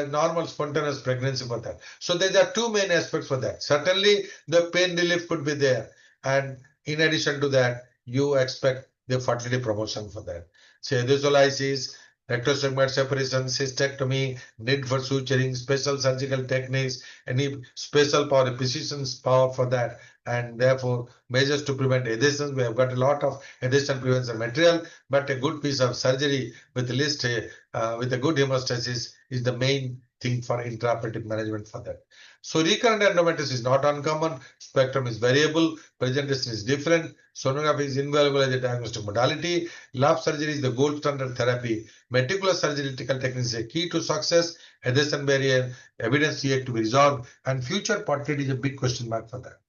normal spontaneous pregnancy for that. So there are two main aspects for that. Certainly the pain relief could be there, and in addition to that, you expect the fertility promotion for that. Say isolysis, rectosegment separation, cystectomy, need for suturing, special surgical techniques, any special power, precision power for that, and therefore measures to prevent adhesions. We have got a lot of adhesion prevention material, but a good piece of surgery with least with a good hemostasis is the main thing for intraoperative management for that. So recurrent endometriosis is not uncommon. Spectrum is variable. Presentation is different. Sonography is invaluable as a diagnostic modality. Lap surgery is the gold standard therapy. Meticulous surgical techniques is a key to success. Adhesion barrier, evidence yet to be resolved, and future fertility is a big question mark for that.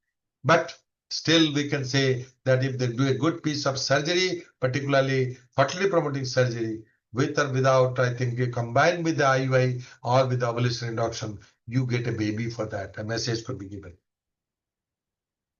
But still we can say that if they do a good piece of surgery, particularly fertility promoting surgery, with or without, I think combined with the IUI or with the ovulation induction, you get a baby for that. A message could be given.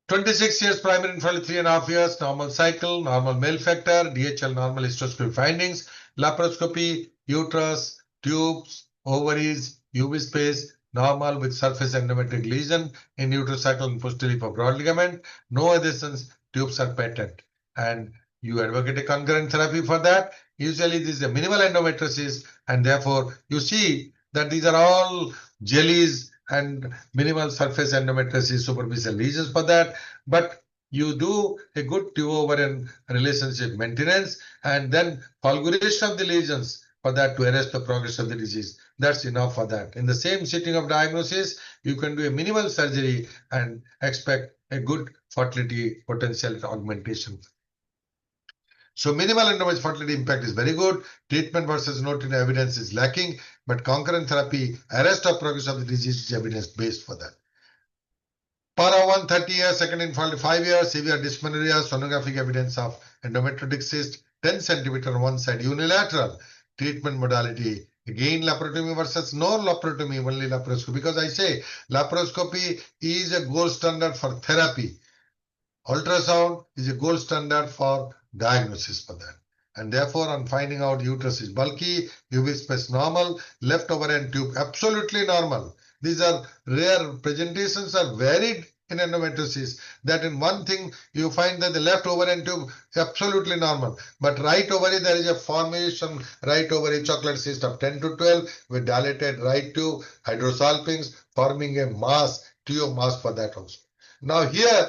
26 years primary infertility, 3.5 years, normal cycle, normal male factor, DHL normal hysteroscopy findings, laparoscopy, uterus, tubes, ovaries, UV space, normal with surface endometric lesion in uterocycle and posterior for broad ligament, no adhesions, tubes are patent, and you advocate a concurrent therapy for that. Usually this is a minimal endometriosis, and therefore you see that these are all jellies and minimal surface endometriosis, superficial lesions for that. But you do a good tube ovarian relationship maintenance, and then fulguration of the lesions for that to arrest the progress of the disease. That's enough for that. In the same sitting of diagnosis, you can do a minimal surgery and expect a good fertility potential augmentation. So minimal endometrial fertility impact is very good. Treatment versus noted evidence is lacking, but concurrent therapy, arrest of progress of the disease is evidence-based for that. Para 1, 30 years, second infertility 5 years, severe dysmenorrhea, sonographic evidence of endometriotic cyst, 10 centimeter on one side, unilateral. Treatment modality, again laparotomy versus no laparotomy, only laparoscopy. Because I say laparoscopy is a gold standard for therapy. Ultrasound is a gold standard for diagnosis for that. And therefore, on finding out uterus is bulky, UV space normal, left ovarian tube absolutely normal. These are rare presentations, are varied in endometriosis, that in one thing you find that the left ovarian tube is absolutely normal, but right ovary there is a formation, right ovary chocolate cyst of 10 to 12 with dilated right tube, hydrosalpinx forming a mass, tube mass for that also. Now here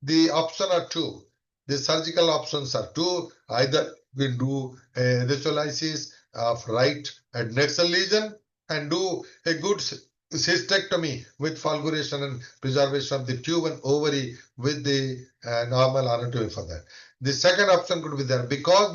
the options are two. The surgical options are two. Either we do a visualization of right adnexal lesion and do a good cystectomy with fulguration and preservation of the tube and ovary with the normal anatomy for that. The second option could be there because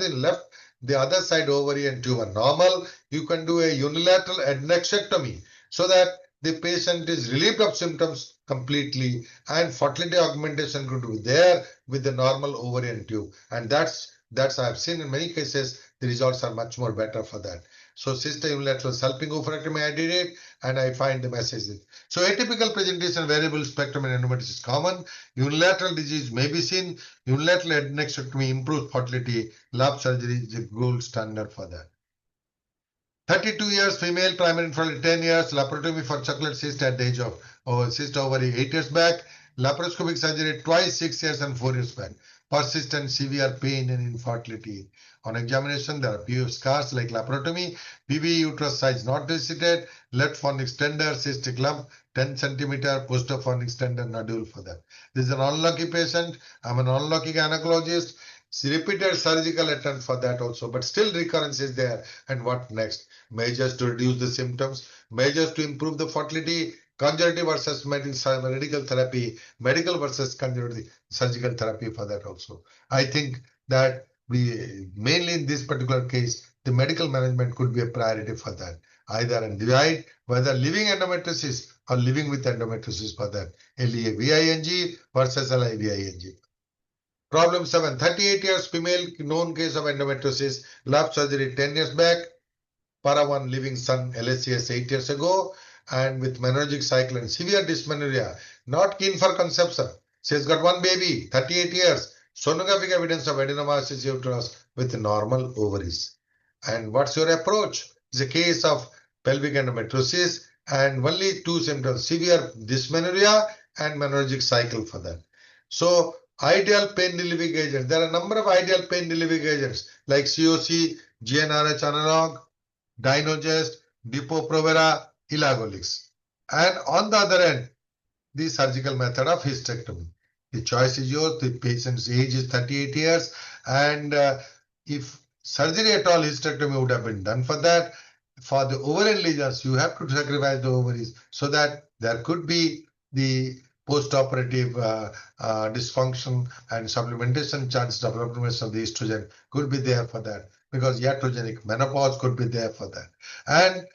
the other side ovary and tube are normal. You can do a unilateral adnexectomy so that the patient is relieved of symptoms completely, and fertility augmentation could be there with the normal ovarian tube. And that's I have seen in many cases the results are much more better for that. So cysto unilateral salping oophorectomy, I did it, and I find the messages. So atypical presentation variable spectrum in endometriosis is common. Unilateral disease may be seen. Unilateral adnexectomy improves fertility. Lap surgery is the gold standard for that. 32 years, female, primary infertility 10 years, laparotomy for chocolate cyst at the age of cyst ovary 8 years back, laparoscopic surgery twice 6 years and 4 years back. Persistent severe pain and infertility. On examination, there are few scars like laparotomy, PV uterus size not restricted, left fornix tender, cystic lump, 10 centimeter, posterior fornix tender nodule for that. This is an unlucky patient. I'm an unlucky gynecologist. Repeated surgical attempt for that also, but still recurrence is there. And what next? Measures to reduce the symptoms, measures to improve the fertility, conservative versus medical therapy, medical versus conservative surgical therapy for that also. I think that we mainly in this particular case, the medical management could be a priority for that. Either and divide whether living endometriosis or living with endometriosis for that. LEVING versus LIVING. Problem 7. 38 years female known case of endometriosis, lap surgery 10 years back, para one living son LSCS 8 years ago, and with menorrhagic cycle and severe dysmenorrhea, not keen for conception. She has got one baby, 38 years, sonographic evidence of adenomyosis uterus with normal ovaries. And what's your approach? It's a case of pelvic endometriosis and only two symptoms, severe dysmenorrhea and menorrhagic cycle for that. So ideal pain relieving agents. There are a number of ideal pain relieving agents like COC, GnRH analog, Dynogest, Depo-Provera, Elagolix. And on the other end, the surgical method of hysterectomy. The choice is yours. The patient's age is 38 years. And if surgery at all, hysterectomy would have been done for that. For the ovarian lesions, you have to sacrifice the ovaries so that there could be the post-operative dysfunction and supplementation chances of supplementation of the estrogen could be there for that, because iatrogenic menopause could be there for that. And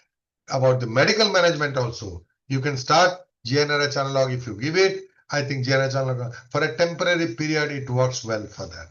about the medical management also, you can start GnRH analog if you give it. I think GnRH analog for a temporary period, it works well for that.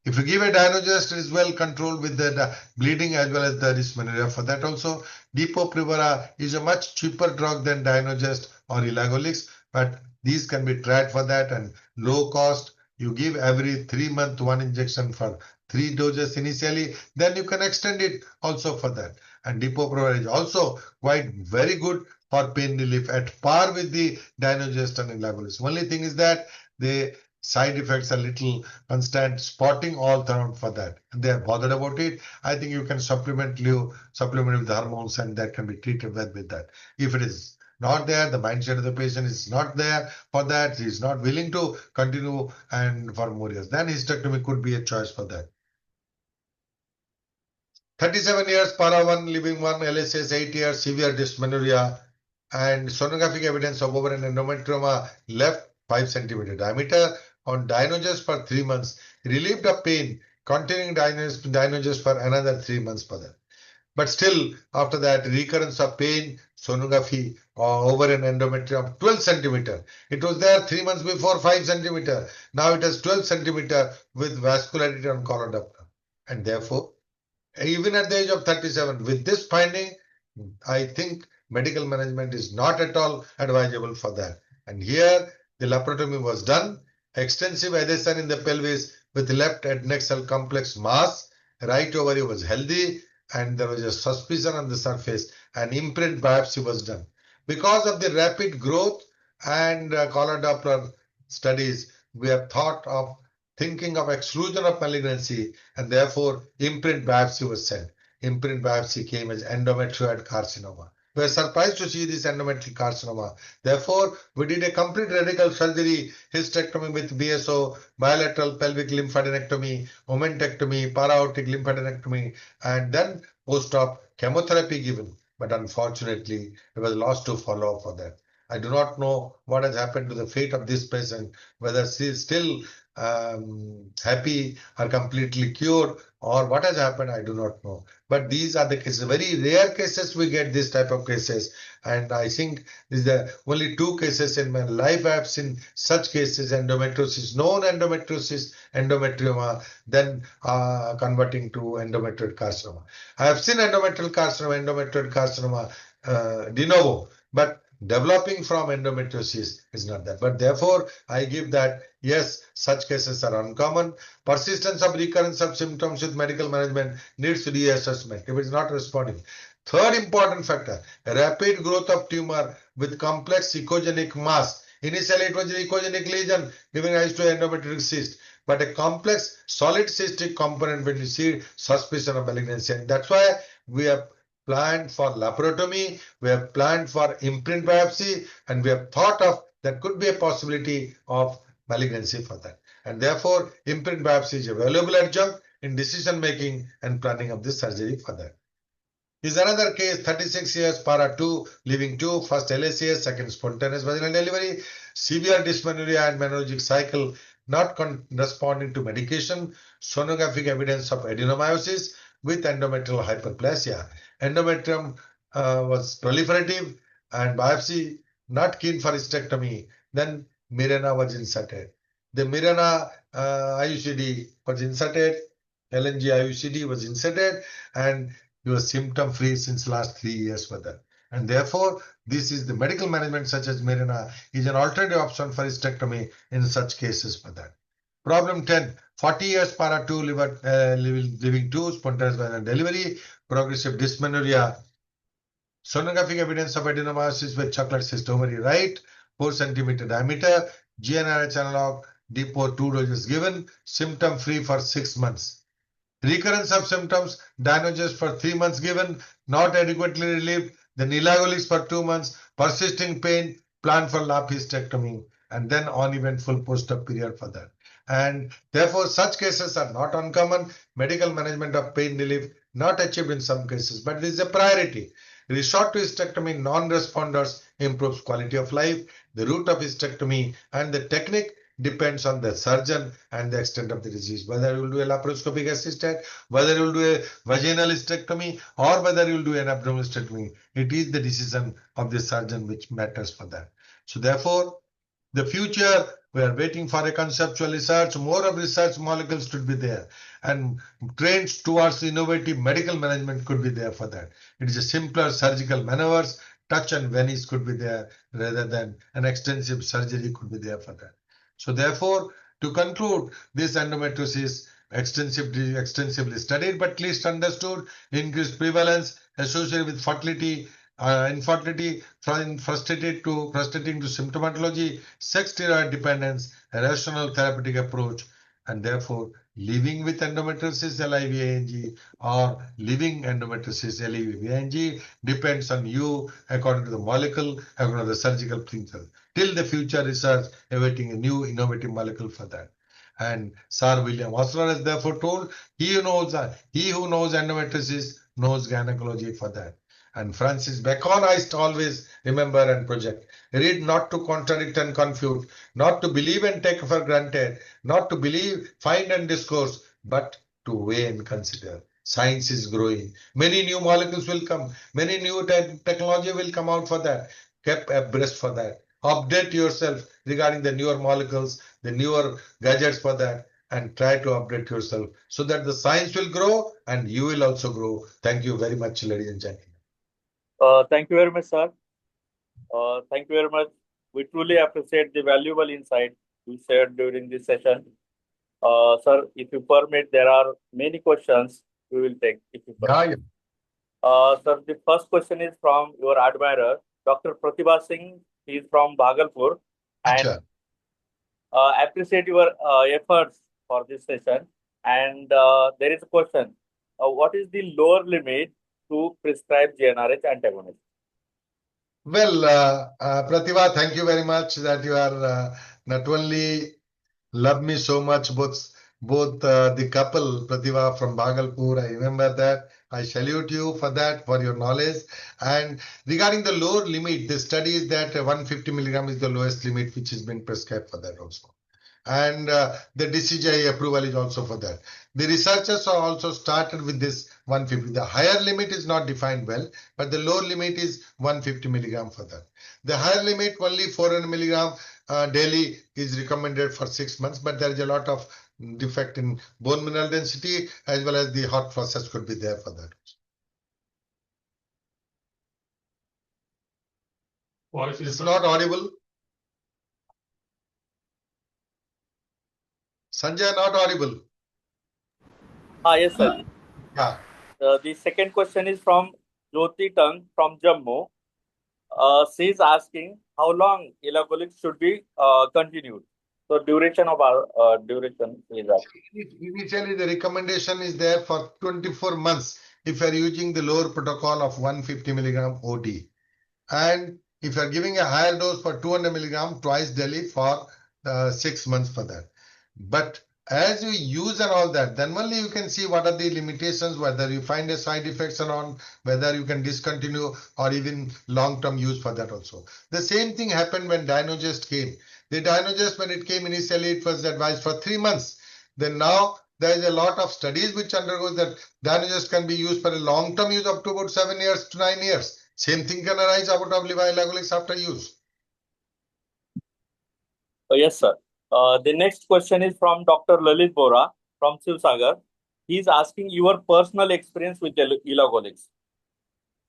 If you give a Dynogest, it is well controlled with the bleeding as well as the dysmenorrhea. For that also, Depo-Provera is a much cheaper drug than Dynogest or Elagolix, but these can be tried for that and low cost. You give every 3 months one injection for 3 doses initially, then you can extend it also for that. And Depo-Provera is also quite very good for pain relief at par with the Dynogest and Elagolix. Only thing is that the side effects are little constant spotting all around for that. And they are bothered about it. I think you can supplement with the hormones, and that can be treated well with that. If it is not there, the mindset of the patient is not there for that, he is not willing to continue and for more years, then hysterectomy could be a choice for that. 37 years, para one, living one, LSS 8 years, severe dysmenorrhea, and sonographic evidence of ovarian endometrioma, left 5 centimeter diameter, on Dynogest for 3 months, relieved of pain, continuing Dynogest for another 3 months for that. But still, after that, recurrence of pain, sonography, ovarian endometrium, 12 centimeter. It was there 3 months before, 5 centimeter. Now it has 12 centimeter with vascularity on collar Doppler. And therefore, even at the age of 37, with this finding, I think medical management is not at all advisable for that. And here, the laparotomy was done. Extensive adhesion in the pelvis with left adnexal complex mass. Right ovary was healthy, and there was a suspicion on the surface. An imprint biopsy was done. Because of the rapid growth and collar Doppler studies, we have thought of thinking of exclusion of malignancy, and therefore imprint biopsy was sent. Imprint biopsy came as endometrioid carcinoma. We are surprised to see this endometrial carcinoma. Therefore, we did a complete radical surgery, hysterectomy with BSO, bilateral pelvic lymphadenectomy, omentectomy, para-aortic lymphadenectomy, and then post-op chemotherapy given. But unfortunately, there was lost to follow up for that. I do not know what has happened to the fate of this patient, whether she is still happy or completely cured, or what has happened, I do not know. But these are the cases. Very rare cases we get this type of cases. And I think this is the only two cases in my life I have seen such cases: endometriosis, known endometriosis, endometrioma, then converting to endometrioid carcinoma. I have seen endometrioid carcinoma de novo, but developing from endometriosis is not that. But therefore, I give that yes, such cases are uncommon. Persistence of recurrence of symptoms with medical management needs reassessment if it is not responding. Third important factor, rapid growth of tumor with complex echogenic mass. Initially, it was an echogenic lesion giving rise to endometrial cyst, but a complex solid cystic component when you see suspicion of malignancy. And that's why we have planned for laparotomy, we have planned for imprint biopsy, and we have thought of there could be a possibility of malignancy for that. And therefore, imprint biopsy is a valuable adjunct in decision making and planning of this surgery for that. Is another case, 36 years, para 2, living 2, first LACS, second spontaneous vaginal delivery, severe dysmenorrhea and menorrhagic cycle, not responding to medication, sonographic evidence of adenomyosis with endometrial hyperplasia. Endometrium was proliferative and biopsy, not keen for hysterectomy. Then Mirena was inserted. The Mirena IUCD was inserted, LNG IUCD was inserted, and he was symptom free since last 3 years for that. And therefore, this is the medical management such as Mirena is an alternative option for hysterectomy in such cases for that. Problem 10, 40 years para 2, living 2, spontaneous vaginal delivery, progressive dysmenorrhea, sonographic evidence of adenomyosis with chocolate cyst ovary right, 4 centimeter diameter, GnRH analog, depot 2 doses given, symptom free for 6 months. Recurrence of symptoms, diagnosis for 3 months given, not adequately relieved, then elagolix for 2 months, persisting pain, plan for lap hysterectomy, and then uneventful post-op period for that. And therefore, such cases are not uncommon. Medical management of pain relief not achieved in some cases, but this is a priority. Resort to hysterectomy non-responders improves quality of life. The route of hysterectomy and the technique depends on the surgeon and the extent of the disease, whether you will do a laparoscopic assisted, whether you will do a vaginal hysterectomy, or whether you will do an abdominal hysterectomy. It is the decision of the surgeon which matters for that. So therefore, the future, we are waiting for a conceptual research. More of research molecules should be there, and trends towards innovative medical management could be there for that. It is a simpler surgical maneuvers, touch and vanish could be there rather than an extensive surgery could be there for that. So therefore, to conclude, this endometriosis extensively studied but least understood, increased prevalence associated with fertility, infertility, from frustrating to symptomatology, sex steroid dependence, a rational therapeutic approach, and therefore living with endometriosis LIVANG or living endometriosis LIVANG depends on you according to the molecule, according to the surgical principle. Till the future research awaiting a new innovative molecule for that. And Sir William Osler has therefore told, he who knows endometriosis knows gynecology for that. And Francis Bacon, I always remember and project. Read not to contradict and confute, not to believe and take for granted, not to believe, find and discourse, but to weigh and consider. Science is growing. Many new molecules will come. Many new technology will come out for that. Keep abreast for that. Update yourself regarding the newer molecules, the newer gadgets for that, and try to update yourself so that the science will grow and you will also grow. Thank you very much, ladies and gentlemen. Thank you very much, sir. Thank you very much. We truly appreciate the valuable insight you shared during this session. Sir, if you permit, there are many questions we will take. If you permit. Sir, the first question is from your admirer, Dr. Pratibha Singh. He is from Bhagalpur, and appreciate your efforts for this session. And there is a question: what is the lower limit to prescribe GnRH antagonist? Well, Pratibha, thank you very much that you are not only love me so much, both the couple, Pratibha from Bhagalpur, I remember that, I salute you for that, for your knowledge. And regarding the lower limit, the study is that 150 milligram is the lowest limit which has been prescribed for that also. And the DCGI approval is also for that. The researchers are also started with this 150. The higher limit is not defined well, but the lower limit is 150 milligram for that. The higher limit, only 400 milligram daily is recommended for 6 months, but there is a lot of defect in bone mineral density as well as the hot flushes could be there for that. Voice is not audible. Sanjay, not audible. Yes, sir. Yeah. The second question is from Jyoti Tang from Jammu. She is asking how long elagolix should be continued. So duration of our duration is asking. Initially, the recommendation is there for 24 months if you are using the lower protocol of 150 milligram OD. And if you are giving a higher dose for 200 milligram twice daily for 6 months for that. But as you use and all that, then only you can see what are the limitations, whether you find a side effects or not, whether you can discontinue or even long-term use for that also. The same thing happened when Dynogest came. The Dynogest, when it came initially, it was advised for 3 months. Then now there is a lot of studies which undergoes that Dynogest can be used for a long-term use up to about 7 years to 9 years. Same thing can arise out of levoilagolix after use. Yes, sir. The next question is from Dr. Lalit Bora from Sivsagar. He is asking your personal experience with elagolix.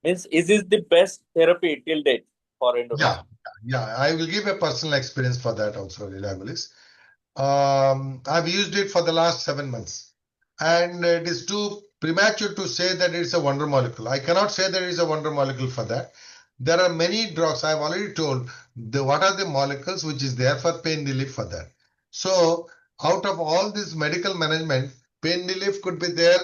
Means, is this the best therapy till date for endometriosis? Yeah. I will give a personal experience for that also, elagolix. I've used it for the last 7 months, and it is too premature to say that it's a wonder molecule. I cannot say that it's a wonder molecule for that. There are many drugs. I've already told what are the molecules which is there for pain relief for that. So out of all this medical management, pain relief could be there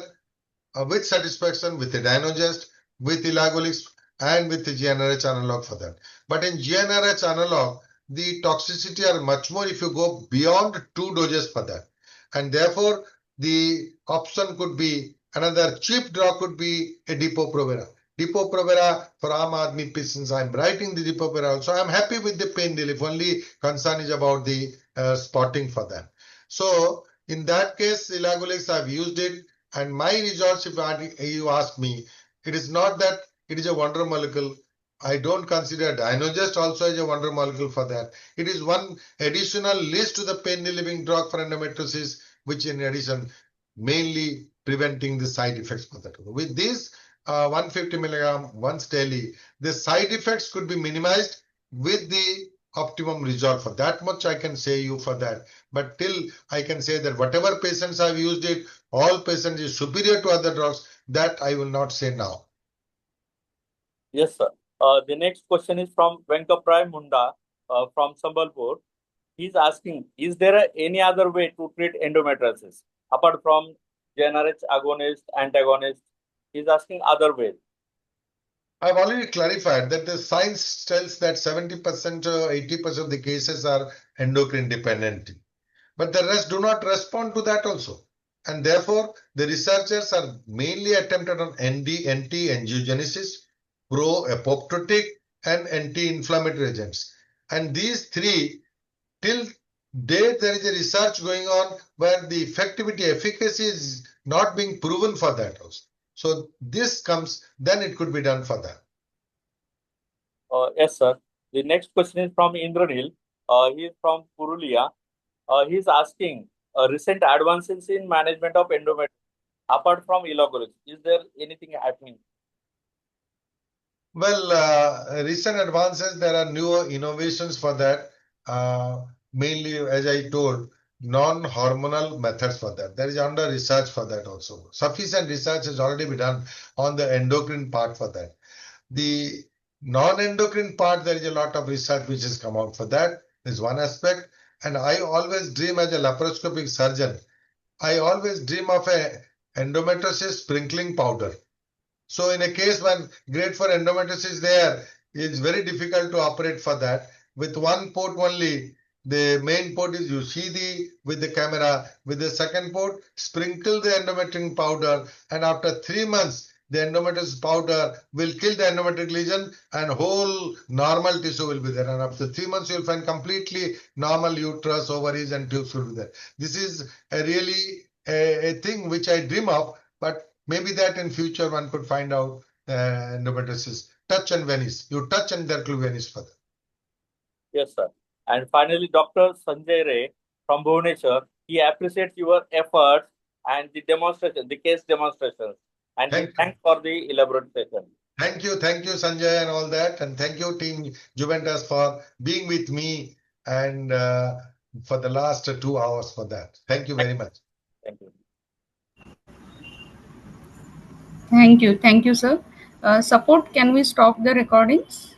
with satisfaction with the Dynogest, with elagolix, and with the GnRH analog for that. But in GnRH analog, the toxicity are much more if you go beyond 2 doses for that. And therefore, the option could be another cheap drug could be a Depo-Provera. Depo-Provera for Aam Aadmi patients, I'm writing the Depo-Provera also. I'm happy with the pain relief. Only concern is about the spotting for that. So in that case, elagolix, I've used it. And my results, if you ask me, it is not that it is a wonder molecule. I don't consider Dynogest also as a wonder molecule for that. It is one additional list to the pain relieving drug for endometriosis, which in addition mainly preventing the side effects for that. With this 150 milligram once daily, the side effects could be minimized with the optimum result. For that much I can say you for that. But till I can say that whatever patients have used it, all patients is superior to other drugs, that I will not say now. Yes, sir. The next question is from Venkaprai Munda from Sambalpur. He's asking, is there any other way to treat endometriosis apart from GnRH agonist, antagonist? He's asking other ways. I've already clarified that the science tells that 70% or 80% of the cases are endocrine dependent. But the rest do not respond to that also. And therefore, the researchers are mainly attempted on anti-angiogenesis, pro-apoptotic, and anti-inflammatory agents. And these three, till date, there is a research going on where the efficacy is not being proven for that also. So this comes, then it could be done for that. Yes, sir. The next question is from Indranil. He is from Purulia. He's asking recent advances in management of endometriosis apart from elagolix. Is there anything happening? Well, recent advances, there are newer innovations for that. Mainly, as I told, non-hormonal methods for that. There is under research for that also. Sufficient research has already been done on the endocrine part for that. The non-endocrine part, there is a lot of research which has come out for that. Is one aspect. And I always dream as a laparoscopic surgeon, I always dream of a endometriosis sprinkling powder. So in a case when grade 4 endometriosis is there, it's very difficult to operate for that. With one port only, the main port is you see with the camera, with the second port, sprinkle the endometrium powder, and after 3 months, the endometriosis powder will kill the endometric lesion and whole normal tissue will be there. And after 3 months, you'll find completely normal uterus, ovaries, and tubes will be there. This is a thing which I dream of, but maybe that in future one could find out endometriosis. Touch and vanish. You touch and there will vanish further. Yes, sir. And finally, Dr. Sanjay Ray from Bhubaneswar, he appreciates your efforts and the demonstration, the case demonstrations, and thanks for the elaborate session. Thank you, Sanjay, and all that, and thank you, Team Juventus, for being with me and for the last 2 hours for that. Thank you very much. Thank you. Thank you, sir. Support, can we stop the recordings?